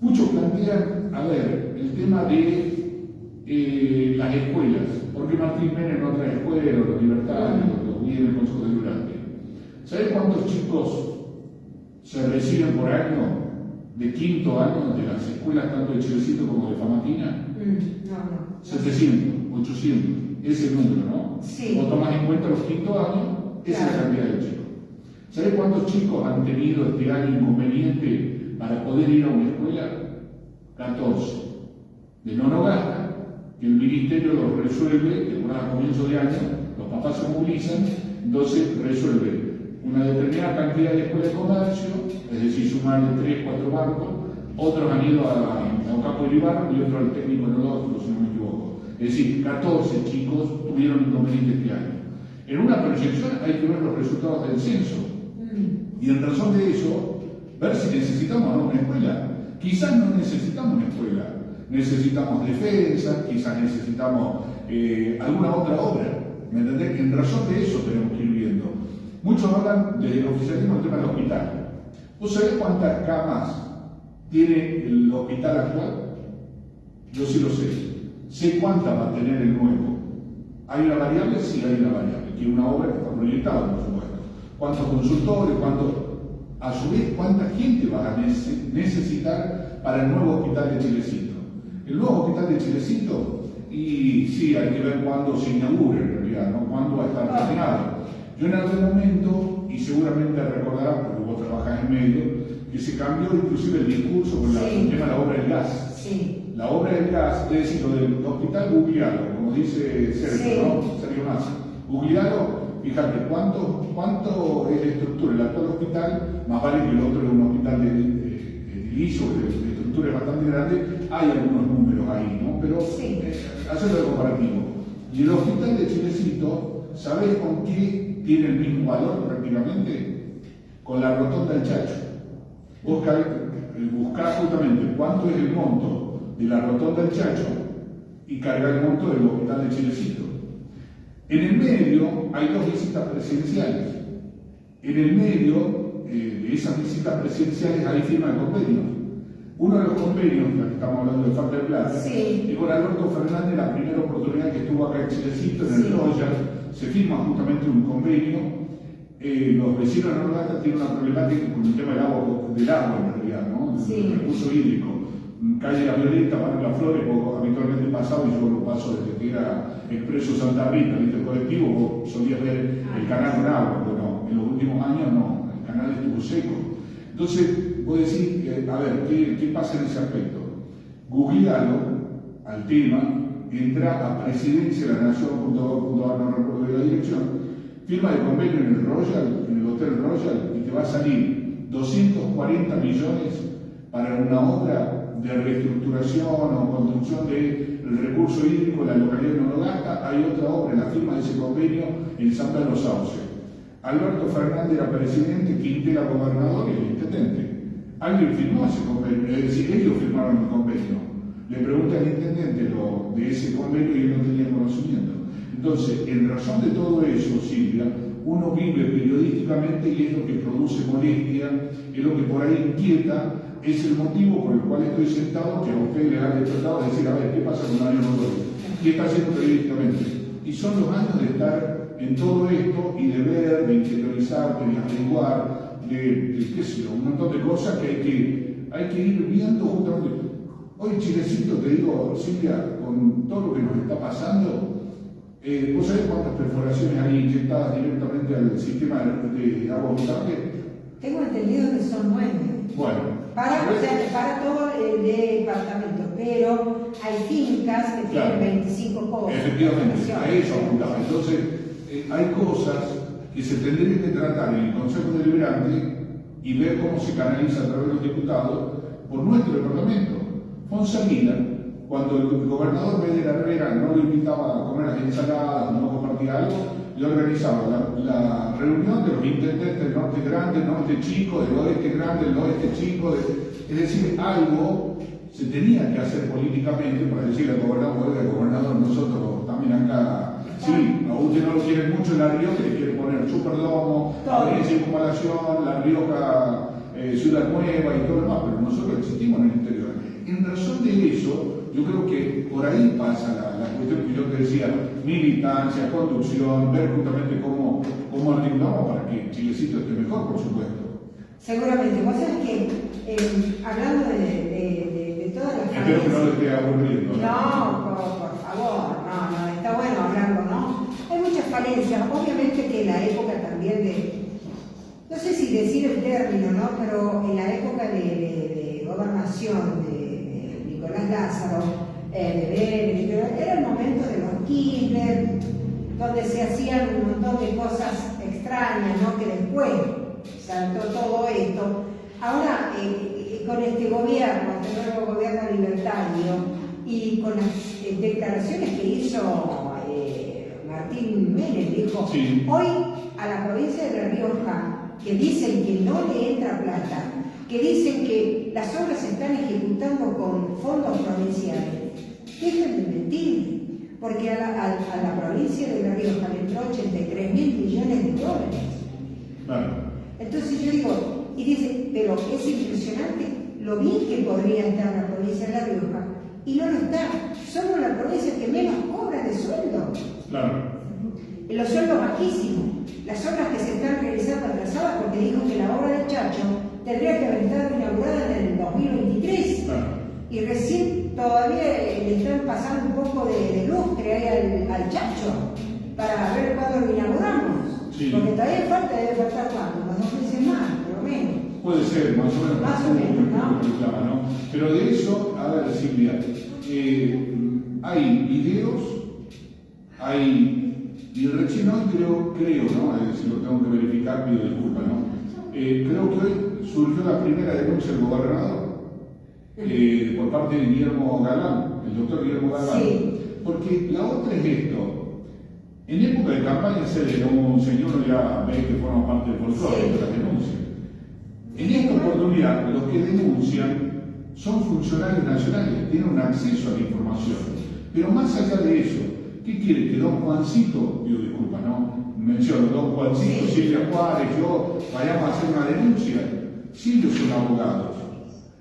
Muchos plantean, a ver, el tema de las escuelas. ¿Por qué Martín Menem no trae escuelas, los libertarios, los guías del Consejo Deliberante? ¿Sabes cuántos chicos se reciben por año de quinto año de las escuelas tanto de Chilecito como de Famatina? No. 700, 800, ese es el número, ¿no? Sí. O tomás en cuenta los quinto años, esa es la cantidad de chicos. ¿Sabes cuántos chicos han tenido este año inconveniente para poder ir a una escuela? 14. De no gasta, que el ministerio los resuelve, que a comienzo de año, los papás se movilizan, entonces resuelve una determinada cantidad de escuelas de comercio, es decir, sumarle 3, 4 bancos, otros han ido a Ocampo y Ibarra y otros al técnico enológico, si no me equivoco. Es decir, 14 chicos tuvieron inconveniente este año. En una proyección hay que ver los resultados del censo. Y en razón de eso, ver si necesitamos o no una escuela. Quizás no necesitamos una escuela, necesitamos defensa, quizás necesitamos alguna otra obra. ¿Me entendés? En razón de eso tenemos que ir viendo. Muchos hablan del oficialismo del tema del hospital. ¿Vos sabés cuántas camas tiene el hospital actual? Yo sí lo sé. Sé cuántas va a tener el nuevo. ¿Hay una variable? Sí, hay una variable. Que una obra que está proyectada, por supuesto. ¿Cuántos consultores? A su vez, ¿cuánta gente va a necesitar para el nuevo hospital de Chilecito? El nuevo hospital de Chilecito, y sí, hay que ver cuándo se inaugure en realidad, ¿no? Cuándo va a estar terminado. Yo en algún momento, y seguramente recordarán, porque vos trabajás en medio, que se cambió inclusive el discurso con el tema de la obra del gas. Sí. La obra del gas, es decir, lo del hospital googlealo, como dice Sergio, ¿no? Sergio Massa. Googlealo, fíjate, ¿cuánto es la estructura? El actual hospital, más vale que el otro es un hospital de liso, de estructura bastante grande, hay algunos números ahí, ¿no? Pero hacerlo de comparativo. Y el hospital de Chilecito, ¿sabés con qué tiene el mismo valor prácticamente? Con la rotonda del Chacho. Buscar justamente cuánto es el monto de la rotonda del Chacho y cargar el monto del hospital de Chilecito. En el medio hay 2 visitas presidenciales. En el medio de esas visitas presidenciales hay firma de convenios. Uno de los convenios, ya que estamos hablando de falta de plata, y con Alberto Fernández, la primera oportunidad que estuvo acá en Chilecito, en el Royal, se firma justamente un convenio. Los vecinos de Norgata tienen una problemática con el tema del agua en realidad, ¿no? El recurso hídrico. Calle La Violeta, Barrio Las Flores, vos habitualmente pasado, y yo lo paso desde que era Expreso Santa Rita, ¿viste? El colectivo, vos solías ver el canal con agua, pero no, en los últimos años no, el canal estuvo seco. Entonces, vos decís, a ver, ¿qué pasa en ese aspecto? Googlealo al tema, entra a presidenciadelannación.gov.ar, no recuerdo de la dirección, firma de convenio en el Royal, en el Hotel Royal, y te va a salir 240 millones para una obra de reestructuración o construcción del recurso hídrico en la localidad de Nonogasta. Hay otra obra en la firma de ese convenio en Santa de los Sauces. Alberto Fernández era presidente, Quintela gobernador y el intendente. Alguien firmó ese convenio, es decir, ellos firmaron el convenio. Le pregunta al intendente de ese convenio y él no tenía conocimiento. Entonces, en razón de todo eso, Silvia, uno vive periodísticamente y es lo que produce molestia, es lo que por ahí inquieta, es el motivo por el cual estoy sentado, que a ustedes les ha despertado de decir, a ver, ¿qué pasa con Mario Rodríguez? ¿Qué está haciendo periodísticamente? Y son los años de estar en todo esto y de ver, de interiorizar, de averiguar, de qué sé yo, un montón de cosas que hay que ir viendo justamente. Hoy Chilecito, te digo, Silvia, con todo lo que nos está pasando, ¿vos sabés cuántas perforaciones hay inyectadas directamente al sistema de agua potable? Tengo entendido que son 9. Bueno. Para todo el departamento, pero hay fincas que tienen 25 pozos. Efectivamente, a eso apuntaba. Entonces, hay cosas que se tendrían que tratar en el Consejo Deliberante y ver cómo se canaliza a través de los diputados por nuestro departamento. Fonsalina, cuando el gobernador Medina Rivera no lo invitaba a comer las ensaladas, no compartía algo, le organizaba la reunión de los intendentes del norte grande, del norte chico, del oeste grande, del oeste chico, es decir, algo se tenía que hacer políticamente para decirle al gobernador, nosotros también acá, sí, a usted no lo quieren mucho en La Rioja, le quiere poner Superdomo, Avenida Circunvalación, La Rioja, Ciudad Nueva y todo lo demás, pero nosotros existimos en el interior. En razón de eso, yo creo que por ahí pasa la cuestión que yo te decía, militancia, conducción, ver justamente cómo arreglamos para que Chilecito esté mejor, por supuesto. Seguramente. Vos sabés que, hablando de todas las Espero que no le esté aburriendo. No, por favor, no, está bueno hablarlo, ¿no? Hay muchas falencias, obviamente que en la época también no sé si decir el término, ¿no? Pero en la época de gobernación de Nicolás Lázaro, era el momento de los Kirchner, donde se hacían un montón de cosas extrañas, ¿no? Que después saltó todo esto. Ahora, con este gobierno, este nuevo gobierno libertario, y con las declaraciones que hizo Martín Menem, dijo, sí. Hoy a la provincia de La Rioja, que dicen que no le entra plata, que dicen que las obras se están ejecutando con fondos provinciales, dejen de mentir, porque a la provincia de La Rioja le entró 83.000 millones de dólares. Claro. Entonces yo digo, y dice, pero es impresionante lo bien que podría estar la provincia de La Rioja, y no lo está. Somos la provincia que menos cobra de sueldo. Claro. Los sueldos bajísimos. Las obras que se están realizando atrasadas, porque dijo que la obra de Chacho tendría que haber estado inaugurada en el 2023. Claro. Y recién todavía le están pasando un poco de lustre ahí al Chacho para ver cuándo lo inauguramos. Sí. Porque todavía debe faltar cuánto, unos 2 meses más, por lo menos. Puede ser, más o menos. Más o menos, ¿no? Pero de eso, a ver, Silvia, hay videos, y recién hoy creo, ¿no? Si lo tengo que verificar, pido disculpas, ¿no? Creo que hoy surgió la primera denuncia del gobernador por parte de Guillermo Galán, el doctor Guillermo Galán. Sí. Porque la otra es esto. En época de campaña se denuncia, y uno ya ve que forma parte del folclore de la denuncia. En esta oportunidad, los que denuncian son funcionarios nacionales, tienen un acceso a la información. Pero más allá de eso, ¿qué quiere? Que don Juancito, pido disculpas, ¿no? Menciono, don Juancito, Silvia Juárez, yo, vayamos a hacer una denuncia. Si ellos son abogados,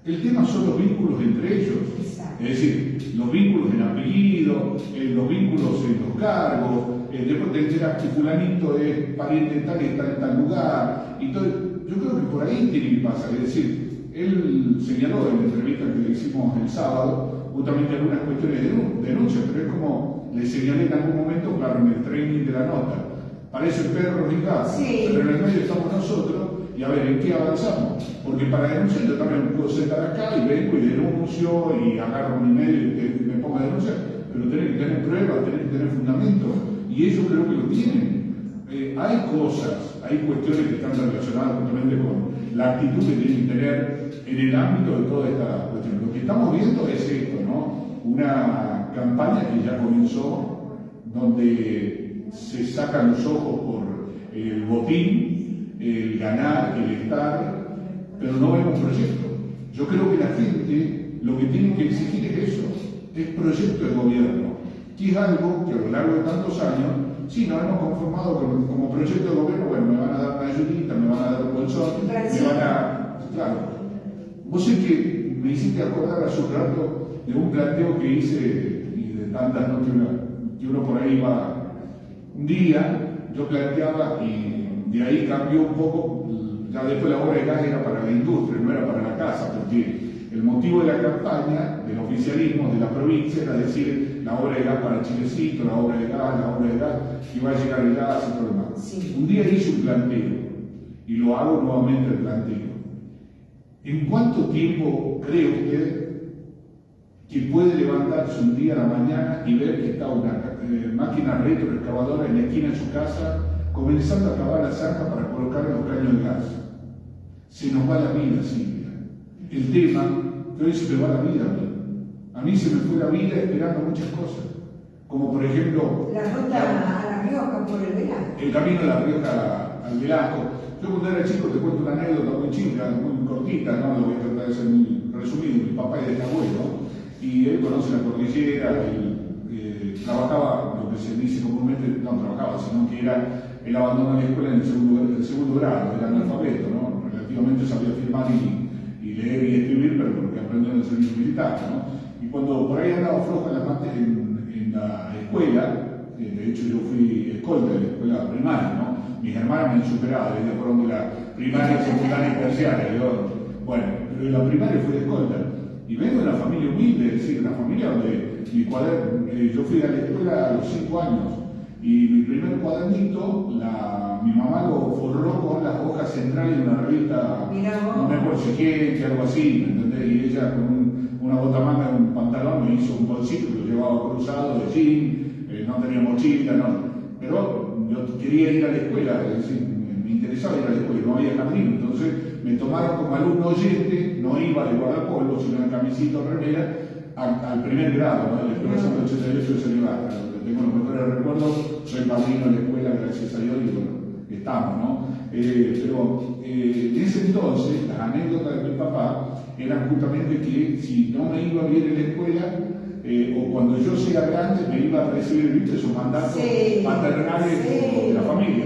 el tema son los vínculos entre ellos. Exacto. Es decir, los vínculos en apellido, los vínculos en los cargos, después te enteras que fulanito es pariente tal y está en tal lugar, y todo. Yo creo que por ahí tiene que pasar. Es decir, él señaló en la entrevista que le hicimos el sábado, justamente algunas cuestiones de denuncia, pero es como le señalé en algún momento, claro, en el training de la nota. Parece perros y gatos, Sí. pero en el medio estamos nosotros, y a ver, ¿en qué avanzamos? Porque para denunciar yo también me puedo sentar acá y vengo y denuncio y agarro mi medio y me pongo a denunciar, pero tienen que tener pruebas, tienen que tener fundamento, y ellos creo que lo tienen. Hay cosas, hay cuestiones que están relacionadas justamente con la actitud que tienen que tener en el ámbito de toda esta cuestión. Lo que estamos viendo es esto, ¿no? Una campaña que ya comenzó, donde se sacan los ojos por el botín, el ganar, el estar, pero no vemos proyecto. Yo creo que la gente lo que tiene que exigir es eso, es proyecto de gobierno, que es algo que a lo largo de tantos años, sí, nos hemos conformado como proyecto de gobierno. Bueno, me van a dar una ayudita, me van a dar un bolsón, me van a... Claro. Vos sé que me hiciste acordar hace un rato de un planteo que hice, y de tantas, ¿no? que uno por ahí va. Un día yo planteaba, y de ahí cambió un poco, ya después la obra de gas era para la industria, no era para la casa, porque el motivo de la campaña del oficialismo de la provincia era decir la obra de gas para Chilecito, la obra de gas, que va a llegar el gas y todo lo demás. Sí. Un día hice un planteo, y lo hago nuevamente el planteo. ¿En cuánto tiempo cree usted que puede levantarse un día a la mañana y ver que está una máquina retroexcavadora en la esquina de su casa comenzando a cavar la zanja para colocar los caños de gas? Se nos va la vida, Silvia. El tema, que hoy se me va la vida a mí. A mí se me fue la vida esperando muchas cosas. Como por ejemplo... La ruta a La Rioja por el Velasco. El camino de La Rioja al Velasco. Yo cuando era chico te cuento una anécdota muy chica, muy cortita, ¿no? Lo voy a tratar de ser muy resumido. Mi papá es de abuelo, y él conoce la cordillera, él trabajaba, lo que se dice comúnmente, no trabajaba, sino que era el abandono de la escuela en el segundo grado, era analfabeto, ¿no? Relativamente sabía firmar y leer y escribir, pero porque aprendió en el servicio militar, ¿no? Y cuando por ahí andaba flojo en la escuela, de hecho yo fui escolta de la escuela primaria, ¿no? Mis hermanas me han superado, ellas fueron de la primaria, secundaria y terciaria, bueno, pero en la primaria fui de escolta. Y vengo de una familia humilde, es decir, una familia donde yo fui a la escuela a los 5 años, y mi primer cuadernito, mi mamá lo forró con las hojas centrales de una revista, no me acuerdo si quién, algo así, ¿me entendés? Y ella con una botamanga en un pantalón me hizo un bolsito que lo llevaba cruzado de jean, no tenía mochila, no. Pero yo quería ir a la escuela, es decir, me interesaba ir a la escuela, no había jardín, entonces me tomaron como alumno oyente, no iba de guardapolvo, sino en camisito remera, al primer grado, ¿no? La escuela 188 de Celebata, donde tengo los mejores recuerdos, soy padrino de la escuela, gracias a Dios, y bueno, estamos, ¿no? Pero en ese entonces, las anécdotas de mi papá eran justamente que si no me iba bien en la escuela, o cuando yo sea grande, me iba a recibir, ¿viste? Esos mandatos paternales de la familia.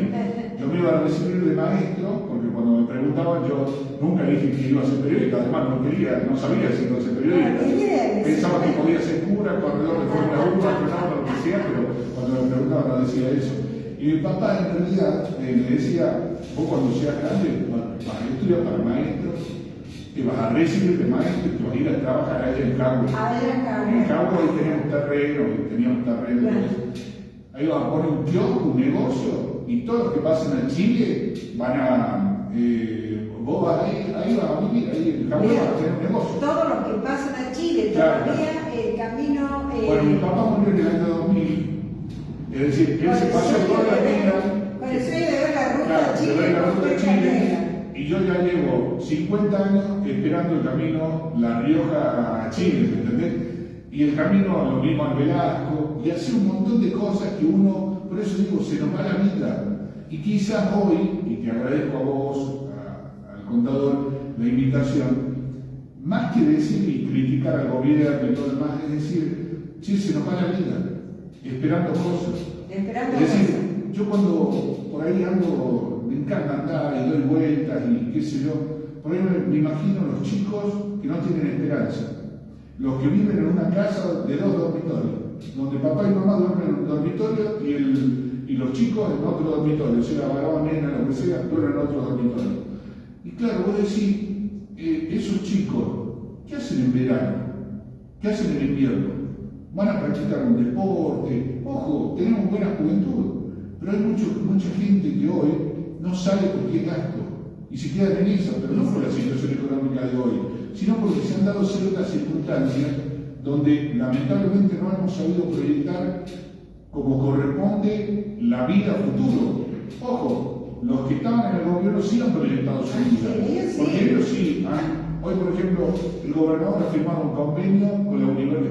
Yo me iba a recibir de maestro, porque cuando me preguntaban, yo nunca dije que iba a ser periodista, además no sabía si iba a ser periodista. Pensaba que podía ser cura, corredor de Fórmula 1, astronauta, lo que sea, pero cuando me preguntaban no decía eso. Y mi papá en realidad me decía, vos cuando seas grande vas a estudiar para maestro, te vas a recibir de maestro y te vas a ir a trabajar allá en Cagüe. En Cagüe ahí teníamos terreno. Ahí vas a poner un kiosco, un negocio, y todos los que pasen a Chile van a... vos vas ahí vas a vivir, ahí en Cagüe vas a tener un negocio. Todos los que pasan a Chile, todavía el camino... Bueno, mi papá murió en el año 2000. Es decir, él se pasó toda la vida. Con el sueño de ver la ruta a Chile. Y yo ya llevo 50 años esperando el camino La Rioja a Chile, ¿entendés? Y el camino lo mismo al Velasco, y hace un montón de cosas que uno, por eso digo, se nos va la vida. Y quizás hoy, y te agradezco a vos, al contador, la invitación, más que decir y criticar al gobierno y todo lo demás, es decir, sí, se nos va la vida. Esperando cosas. Es decir, yo cuando por ahí ando, me encanta andar y doy vueltas y qué sé yo, por ahí me imagino los chicos que no tienen esperanza, los que viven en una casa de 2 dormitorios, donde papá y mamá duermen en un dormitorio y los chicos en otro dormitorio, o sea, varón, nena, lo que sea, duermen en otro dormitorio. Y claro, vos decís, esos chicos, ¿qué hacen en verano? ¿Qué hacen en invierno? Van a practicar un deporte, ojo, tenemos buena juventud, pero hay mucha gente que hoy no sabe por qué gasto y se quedan en esa, pero no por la situación económica de hoy, sino porque se han dado ciertas circunstancias donde lamentablemente no hemos sabido proyectar como corresponde la vida futuro. Ojo, los que estaban en el gobierno sí han proyectado su vida, porque ellos sí han... Hoy, por ejemplo, el gobernador ha firmado un convenio con la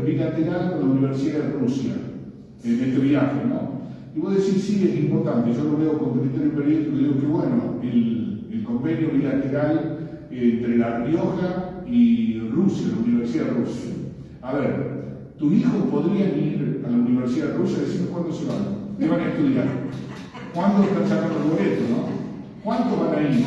bilateral con la Universidad de Rusia en este viaje, ¿no? Y vos decís, sí, es importante, yo lo veo con criterio periodístico y digo que bueno, el convenio bilateral entre La Rioja y Rusia, la Universidad de Rusia. A ver, tus hijos podrían ir a la Universidad de Rusia y decir cuándo se van, qué van a estudiar, cuándo están sacando el boleto, ¿no? ¿Cuánto van a ir?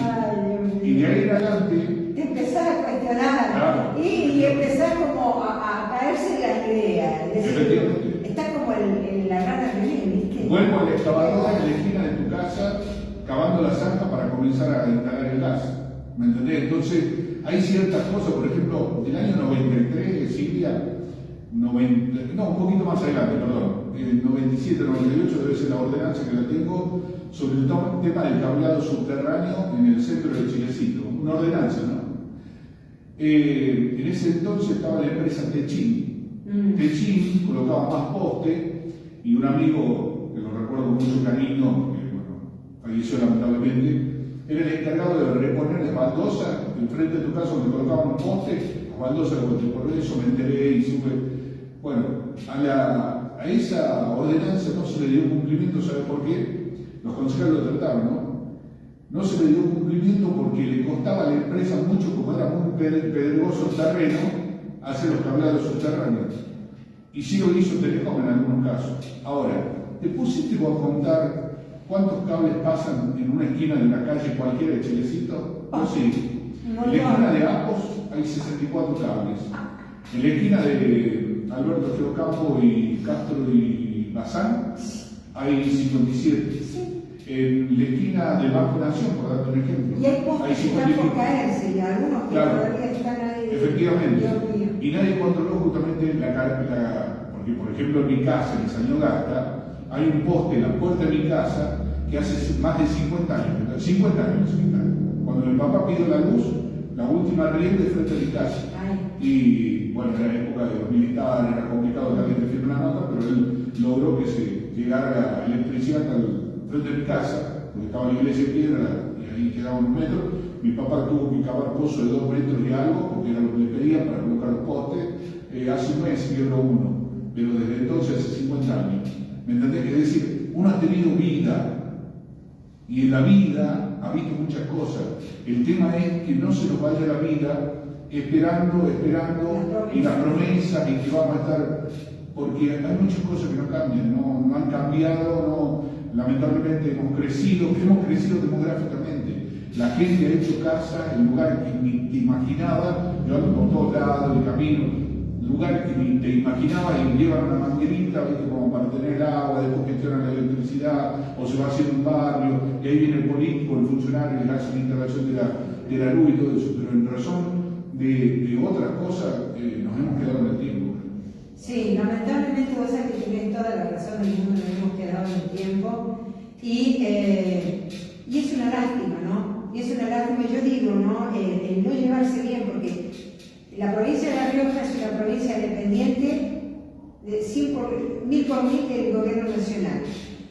Y de ahí en adelante... Empezar a cuestionar, claro. y empezar como a caerse la idea. Es decir, está como la rana René, ¿viste? Vuelvo a la excavadora en la esquina de tu casa, cavando la zanja para comenzar a instalar el gas. ¿Me entendés? Entonces, hay ciertas cosas, por ejemplo, del año 93, Silvia, no, un poquito más adelante, perdón, en 97, 98 debe ser la ordenanza que la tengo sobre el tema del cableado subterráneo en el centro de Chilecito. Una ordenanza, ¿no? En ese entonces estaba la empresa Techin, Techín colocaba más poste y un amigo, que lo recuerdo con mucho cariño, porque bueno, falleció lamentablemente, era el encargado de reponer las baldosas enfrente de tu casa donde colocaban un poste, las baldosas, por eso me enteré y supe. Bueno, a esa ordenanza no se le dio cumplimiento, ¿sabe por qué? Los concejales lo trataron, ¿no? No se le dio cumplimiento porque le costaba a la empresa mucho, como era muy pedregoso el terreno, hacer los cableados subterráneos. Y sí lo hizo Telecom en algunos casos. Ahora, ¿te pusiste a contar cuántos cables pasan en una esquina de una calle cualquiera de Chilecito? No, sí. En la esquina de Apos hay 64 cables. En la esquina de Alberto Geocampo y Castro y Bazán hay 57. En la esquina del Banco Nación, por darte un ejemplo. Y hay postes que están por caerse y algunos que todavía están ahí. Efectivamente. Y nadie controló justamente porque por ejemplo en mi casa, en San Agasta, hay un poste en la puerta de mi casa que hace más de 50 años. 50 años. Cuando mi papá pidió la luz, la última rienda de frente a mi casa. Y bueno, en la época de los militares era complicado que alguien te firme una nota, pero él logró que se llegara la electricidad al frente de mi casa, porque estaba la iglesia de piedra y ahí quedaban unos metros. Mi papá tuvo que cavar pozo de 2 metros y algo, porque era lo que le pedían para colocar los postes. Hace un mes quebró uno, pero desde entonces, hace 50 años. ¿Me entendés? Es decir, uno ha tenido vida, y en la vida ha visto muchas cosas. El tema es que no se nos vaya la vida esperando, y las promesas, y que vamos a estar, porque hay muchas cosas que no cambian, no han cambiado, lamentablemente hemos crecido demográficamente. La gente ha hecho casa en lugares que ni te imaginaba. Yo ando por todos lados, de camino, lugares que ni te imaginaba, y llevan una manguerita, ¿viste? Como para tener agua, después gestionan la electricidad, o se va haciendo un barrio, y ahí viene el político, el funcionario, y le hace la instalación de la luz y todo eso. Pero en razón de otras cosas, nos hemos quedado en el tiempo. Sí, lamentablemente vos sabés que tenés toda la razón del mundo, nos hemos quedado en el tiempo, y es una lástima, ¿no? Y es una lástima, yo digo, ¿no? El no llevarse bien, porque la provincia de La Rioja es una provincia dependiente de 1000 por 1000 del gobierno nacional,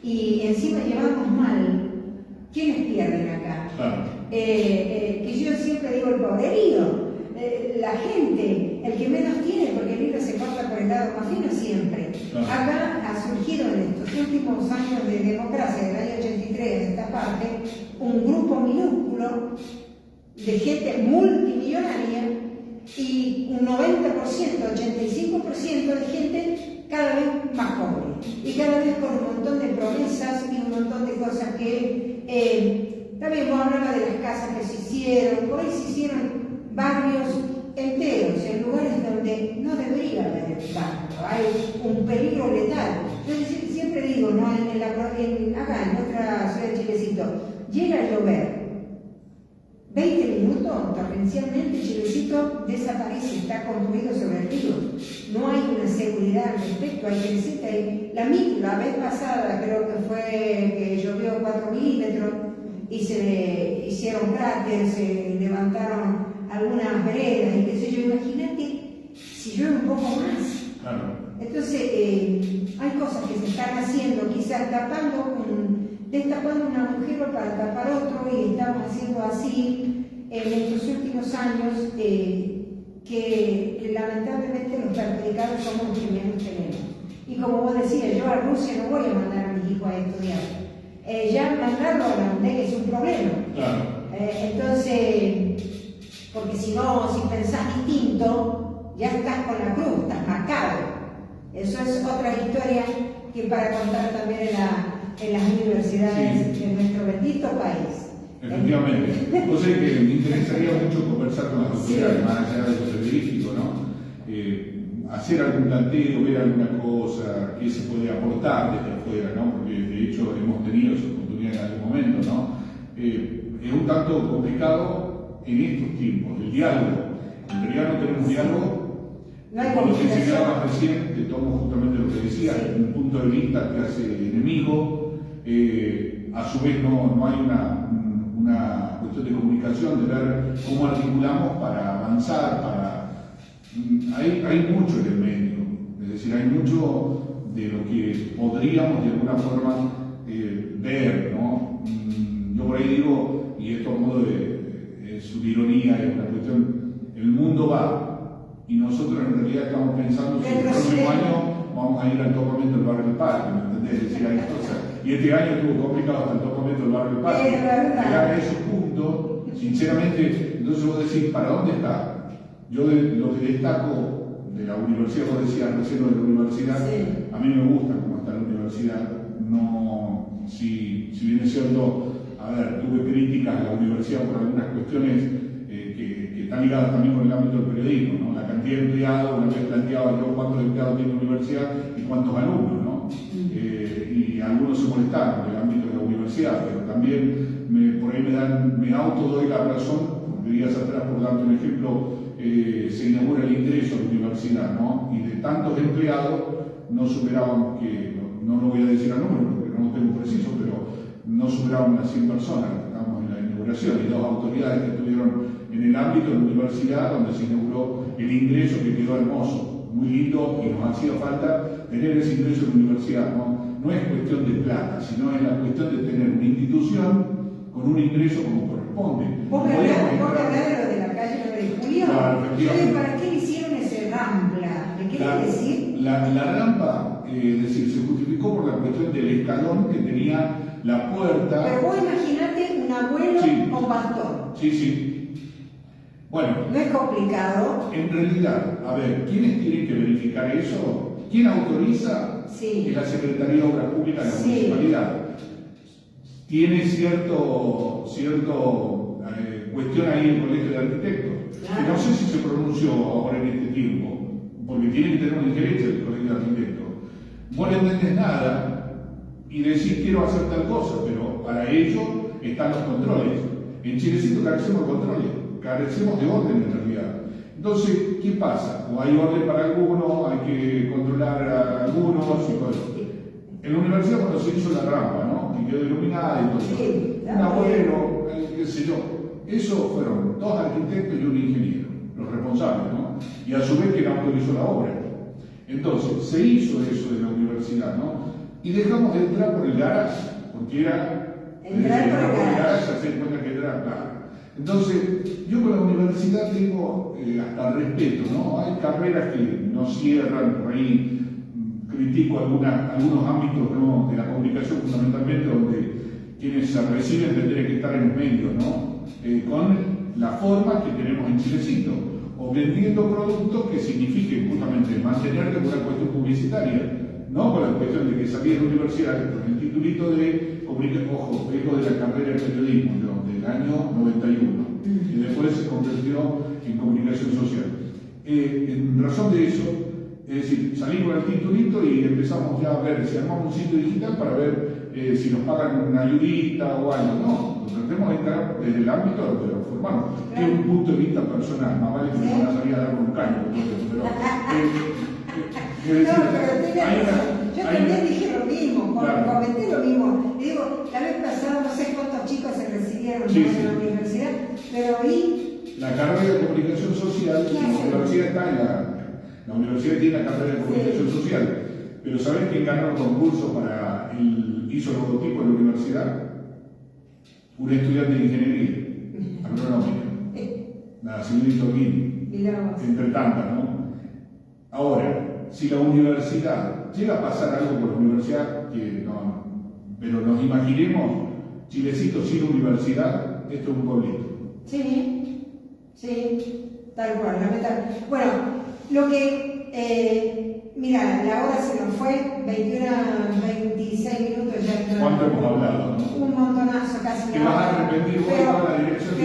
y encima llevamos mal. ¿Quiénes pierden acá? Que yo siempre digo el pobrerío. La gente, el que menos tiene, porque el libro se corta por el lado más fino siempre. Acá ha surgido en estos últimos años de democracia, del año 83 en esta parte, un grupo minúsculo de gente multimillonaria y un 90%, 85% de gente cada vez más pobre. Y cada vez con un montón de promesas y un montón de cosas que también vos hablabas de las casas que se hicieron, por ahí se hicieron barrios enteros, en lugares donde no debería haber banco, hay un peligro letal. Yo siempre digo, ¿no? Acá en nuestra ciudad de Chilecito, llega a llover 20 minutos, torrencialmente Chilecito desaparece, está construido sobre el río. No hay una seguridad al respecto, hay que decir que la vez pasada creo que fue que llovió 4 milímetros y se hicieron cráteres, se levantaron algunas veredas y qué sé yo. Imagínate si llueve un poco más. Claro. Entonces hay cosas que se están haciendo, quizás destapando un agujero para tapar otro, y estamos haciendo así en estos últimos años, que lamentablemente los perjudicados somos los que menos tenemos. Y como vos decías, yo a Rusia no voy a mandar a mis hijos a estudiar. Ya mandarlo a la UNED es un problema. Claro. Entonces, porque si pensás distinto, ya estás con la cruz, estás marcado. Eso es otra historia que para contar también en las universidades de nuestro bendito país. Efectivamente. Vos sabés que me interesaría mucho conversar con las autoridades, más allá de lo periodístico, ¿no? Hacer algún planteo, ver alguna cosa que se puede aportar desde afuera, ¿no? Porque de hecho hemos tenido esa oportunidad en algún momento, ¿no? Es un tanto complicado en estos tiempos, el diálogo. En realidad no tenemos diálogo. No hay Cuando te comunicación. enseñaba recién, te tomo justamente lo que decía, un punto de vista que hace enemigo, a su vez no hay una cuestión de comunicación, de ver cómo articulamos para avanzar, hay mucho en el medio. decir, hay mucho de lo que podríamos de alguna forma ver, ¿no? Yo por ahí digo, y esto a modo de su ironía, es una cuestión, el mundo va, y nosotros en realidad estamos pensando si el próximo año vamos a ir al topamiento del barrio del Parque, ¿me entendés? Es decir, hay cosas, y este año estuvo complicado hasta el topamiento del barrio del Parque. Llegar a ese punto, sinceramente, entonces vos decís, ¿para dónde está? Yo lo que destaco de la universidad, vos decías recién de la universidad, sí. A mí me gusta cómo está la universidad, no, si bien es cierto, a ver, tuve críticas a la universidad por algunas cuestiones que están ligadas también con el ámbito del periodismo, ¿no? La cantidad de empleados, una vez planteaba yo cuántos empleados tiene la universidad y cuántos alumnos, ¿no? Y algunos se molestaron del ámbito de la universidad, pero también por ahí me autodoy la razón, porque días atrás, por darte un ejemplo, se inaugura el ingreso a la universidad, ¿no? Y de tantos empleados no superaban, no lo voy a decir a número porque no lo tengo preciso, pero no superaban las 100 personas, estamos en la inauguración, y dos autoridades que estuvieron en el ámbito de la universidad donde se inauguró el ingreso, que quedó hermoso, muy lindo, y nos hacía falta tener ese ingreso en la universidad, ¿no? No es cuestión de plata, sino es la cuestión de tener una institución con un ingreso como corresponde. Vos me hablás de lo de la calle 9 de Julio. Claro, efectivamente. ¿Para qué le hicieron ese rampla? ¿Me querés decir? La rampa, es decir, se justificó por la cuestión del escalón que tenía la puerta. Pero vos imaginate un abuelo con bastón. Sí. Bueno. No es complicado. En realidad, a ver, ¿quiénes tienen que verificar eso? ¿Quién autoriza? Sí. Es la Secretaría de Obras Públicas de la Municipalidad. Tiene cierto cuestión ahí el Colegio de Arquitectos. Claro. Que no sé si se pronunció ahora en este tiempo, porque tiene que tener una injerencia del Colegio de Arquitectos. Vos no entendés nada y decís quiero hacer tal cosa, pero para ello están los controles. En Chilecito carecemos de controles, carecemos de orden en realidad. Entonces, ¿qué pasa? O hay orden para algunos, hay que controlar a algunos y todo eso. En la universidad cuando se hizo la rampa, ¿no? Y quedó iluminada y todo eso. Un abuelo, qué sé yo. Eso fueron dos arquitectos y un ingeniero, los responsables, ¿no? Y a su vez quien autorizó la obra. Entonces, se hizo eso de la universidad, ¿no? Y dejamos de entrar por el garage, porque era entrar por el garage, hacer cuenta que era claro. Entonces, yo con la universidad tengo hasta respeto, ¿no? Hay carreras que no cierran, por ahí critico algunos ámbitos, ¿no? De la comunicación fundamentalmente, donde quienes se reciben tendrían que estar en los medios, ¿no? Con la forma que tenemos en Chilecito, o vendiendo productos que signifiquen justamente mantenerte con una cuestión publicitaria, no con la cuestión de que salí de la universidad con el titulito de comunicación, ojo, vengo de la carrera de periodismo, ¿no? Del año 91, y después se convirtió en comunicación social. En razón de eso, es decir, salí con el titulito y empezamos ya a ver si armamos un sitio digital para ver si nos pagan una ayudita o algo. No, tratemos de entrar desde el ámbito de los formanos, que es un punto de vista personal, más vale que me van a salir a dar con un caño, yo también dije lo mismo, comenté lo mismo. Digo, la vez pasada no sé cuántos chicos se recibieron en la universidad, pero vi la carrera de comunicación social, la universidad está en la universidad tiene la carrera de comunicación social, pero ¿sabés quién ganó el concurso para hizo el logotipo de la universidad? Un estudiante de ingeniería agronómica, la señorita Olguín, entre tantas, ¿no? Ahora, si la universidad llega a pasar algo por la universidad, que no, pero nos imaginemos Chilecito sin universidad, esto es un pueblito. Sí, tal cual, lamentable. Bueno, lo que, mira, la hora se nos fue, 21 a 26 minutos ya. ¿Cuánto hemos hablado? ¿No? Un montonazo, casi. Te vas a arrepentir vos toda la dirección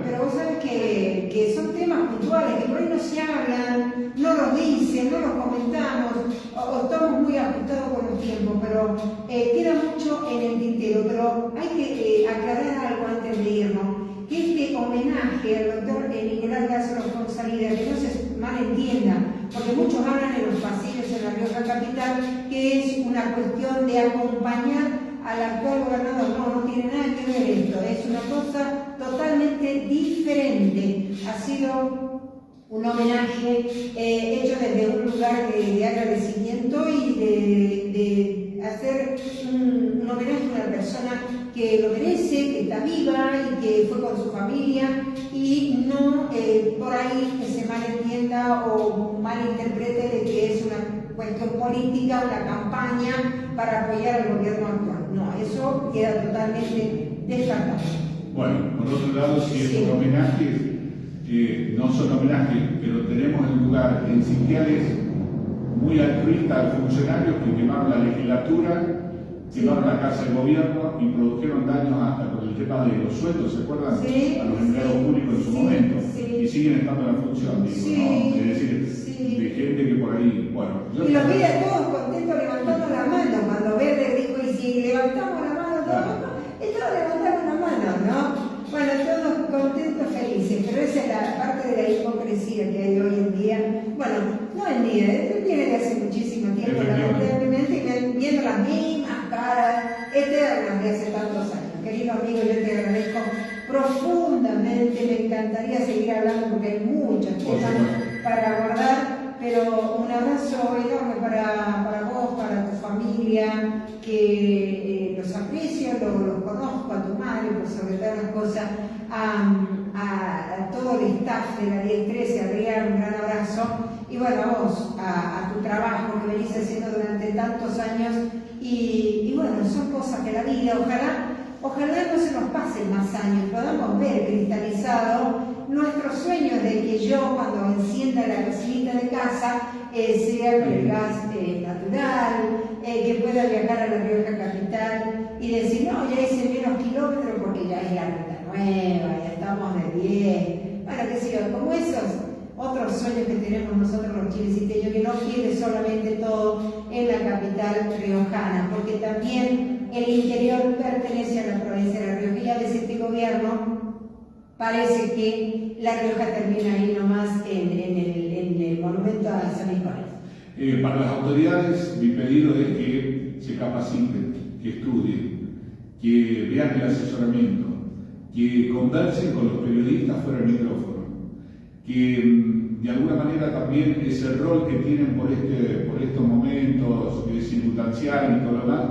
pero vos sabés que son temas puntuales que por ahí no se hablan, no los dicen, no los comentamos, o estamos muy ajustados con los tiempos, pero queda mucho en el tintero. Pero hay que aclarar algo antes de irnos, que este homenaje al doctor Nicolás Lázaro Fonsalida, que no se malentienda, porque muchos hablan en los pasillos en la Rioja Capital, que es una cuestión de acompañar al actual gobernador. No tiene nada que ver esto, es una cosa totalmente diferente. Ha sido un homenaje hecho desde un lugar de agradecimiento y de hacer un homenaje a una persona que lo merece, que está viva y que fue con su familia, y no por ahí que se malentienda o malinterprete de que es una cuestión política, una campaña para apoyar al gobierno actual. No, eso queda totalmente descartado. Bueno, por otro lado, si estos homenajes no son homenajes, pero tenemos el lugar en sitiales muy altruistas a funcionarios que quemaron la legislatura, quemaron la casa del gobierno y produjeron daños hasta con el tema de los sueldos, ¿se acuerdan? Sí, a los empleados públicos en su momento. Y siguen estando en la función, digo, ¿no? Es decir, de gente que por ahí, bueno. Y los vi a todos contentos levantando la mano cuando Verde dijo, y si levantamos la mano todos, y todos levantaron la mano, ¿no? Bueno, todos contentos, felices, pero esa es la parte de la hipocresía que hay hoy en día. Bueno, no en día, viene de hace muchísimo tiempo, lamentablemente, viendo las mismas caras eternas de hace tantos años. Querido amigo, yo te agradezco profundamente, me encantaría seguir hablando porque hay muchas cosas para abordar, pero un abrazo enorme para vos, para tu familia, que los aprecio, los conozco, a tu madre, por sobre todas las cosas, a todo el staff de la 1013, Adrián, un gran abrazo, y bueno, a vos, a tu trabajo que venís haciendo durante tantos años, y bueno, son cosas de la vida, ojalá no se nos pasen más años, podamos ver cristalizado nuestros sueños de que yo cuando encienda la cocinita de casa sea con el gas natural, que pueda viajar a La Rioja capital y decir, no, ya hice menos kilómetros porque ya es la ruta nueva, ya estamos de 10, bueno, qué sé yo, como esos otros sueños que tenemos nosotros los chileciteños, que no quiere solamente todo en la capital riojana, porque también el interior pertenece a la provincia de La Rioja y a veces este gobierno parece que La Rioja termina ahí nomás en el monumento a San Nicolás. Para las autoridades, mi pedido es que se capaciten, que estudien, que vean el asesoramiento, que conversen con los periodistas fuera del micrófono, que de alguna manera también ese rol que tienen por estos momentos circunstanciales y todo lo demás,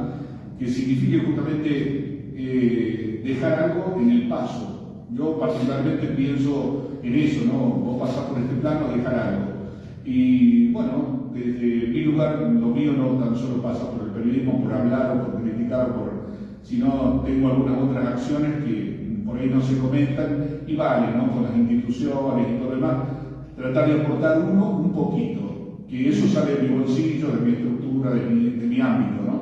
que signifique justamente dejar algo en el paso. Yo particularmente pienso en eso, ¿no? Vos pasás por este plano, dejar algo. Y bueno, desde mi lugar, lo mío no tan solo pasa por el periodismo, por hablar o por criticar, sino tengo algunas otras acciones que por ahí no se comentan y vale, ¿no? Con las instituciones y todo lo demás, tratar de aportar un poquito, que eso sale de mi bolsillo, de mi estructura, de mi ámbito, ¿no?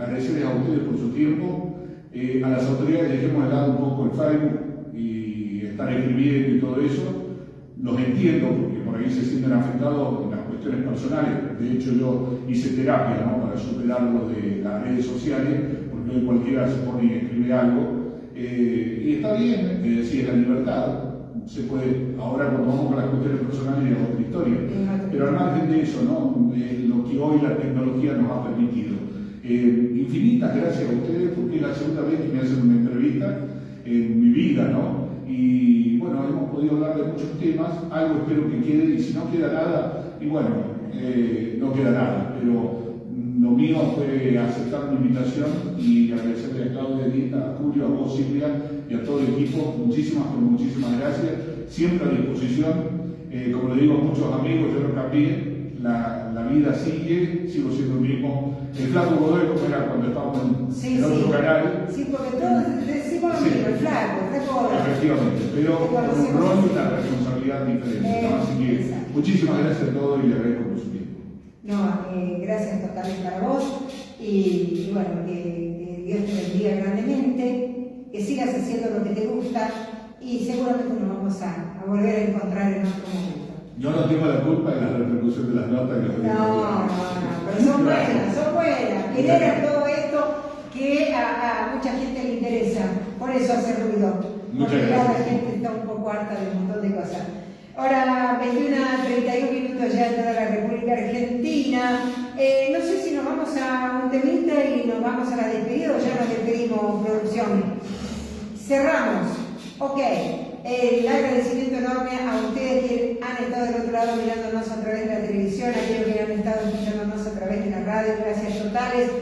Agradecerles a ustedes por su tiempo. A las autoridades dejemos de lado un poco el Facebook y estar escribiendo y todo eso. Los entiendo porque por ahí se sienten afectados en las cuestiones personales. De hecho, yo hice terapia, ¿no? Para superar lo de las redes sociales, porque hoy cualquiera se pone y escribe algo. Y está bien, si es la libertad. Se puede, ahora cuando vamos con las cuestiones personales es otra historia. Pero al margen de eso, ¿no? Lo que hoy la tecnología nos ha permitido. Infinitas gracias a ustedes porque es la segunda vez que me hacen una entrevista en mi vida, ¿no? Y bueno, hemos podido hablar de muchos temas, algo espero que quede, y si no queda nada, y bueno, no queda nada, pero lo mío fue aceptar mi invitación y agradecerle a Claudia, Edith, a Julio, a vos, Silvia, y a todo el equipo, muchísimas gracias, siempre a disposición, como le digo a muchos amigos, yo lo cambié. La vida sigue, sigo siendo el mismo. El flaco Godoy, como era cuando estábamos en otro canal. Sí, porque todos decimos lo mismo, el flaco Godoy. Efectivamente, pero con un rol y una responsabilidad diferente. Así que muchísimas gracias a todos y le agradezco por su tiempo. No, gracias totales para vos y bueno, que Dios te bendiga grandemente, que sigas haciendo lo que te gusta y seguramente nos vamos a volver a encontrar en otro momento. Yo no tengo la culpa de la repercusión de las notas que No, pero son buenas. Generan todo esto que a mucha gente le interesa, por eso hace ruido. Porque la gente está un poco harta de un montón de cosas. Ahora, 21:31 minutos ya en toda la República Argentina. No sé si nos vamos a un temita y nos vamos a la despedida o ya nos despedimos, producción. Cerramos. Ok. El agradecimiento enorme a ustedes que han estado del otro lado mirándonos a través de la televisión, a aquellos que han estado escuchándonos a través de la radio. Gracias totales.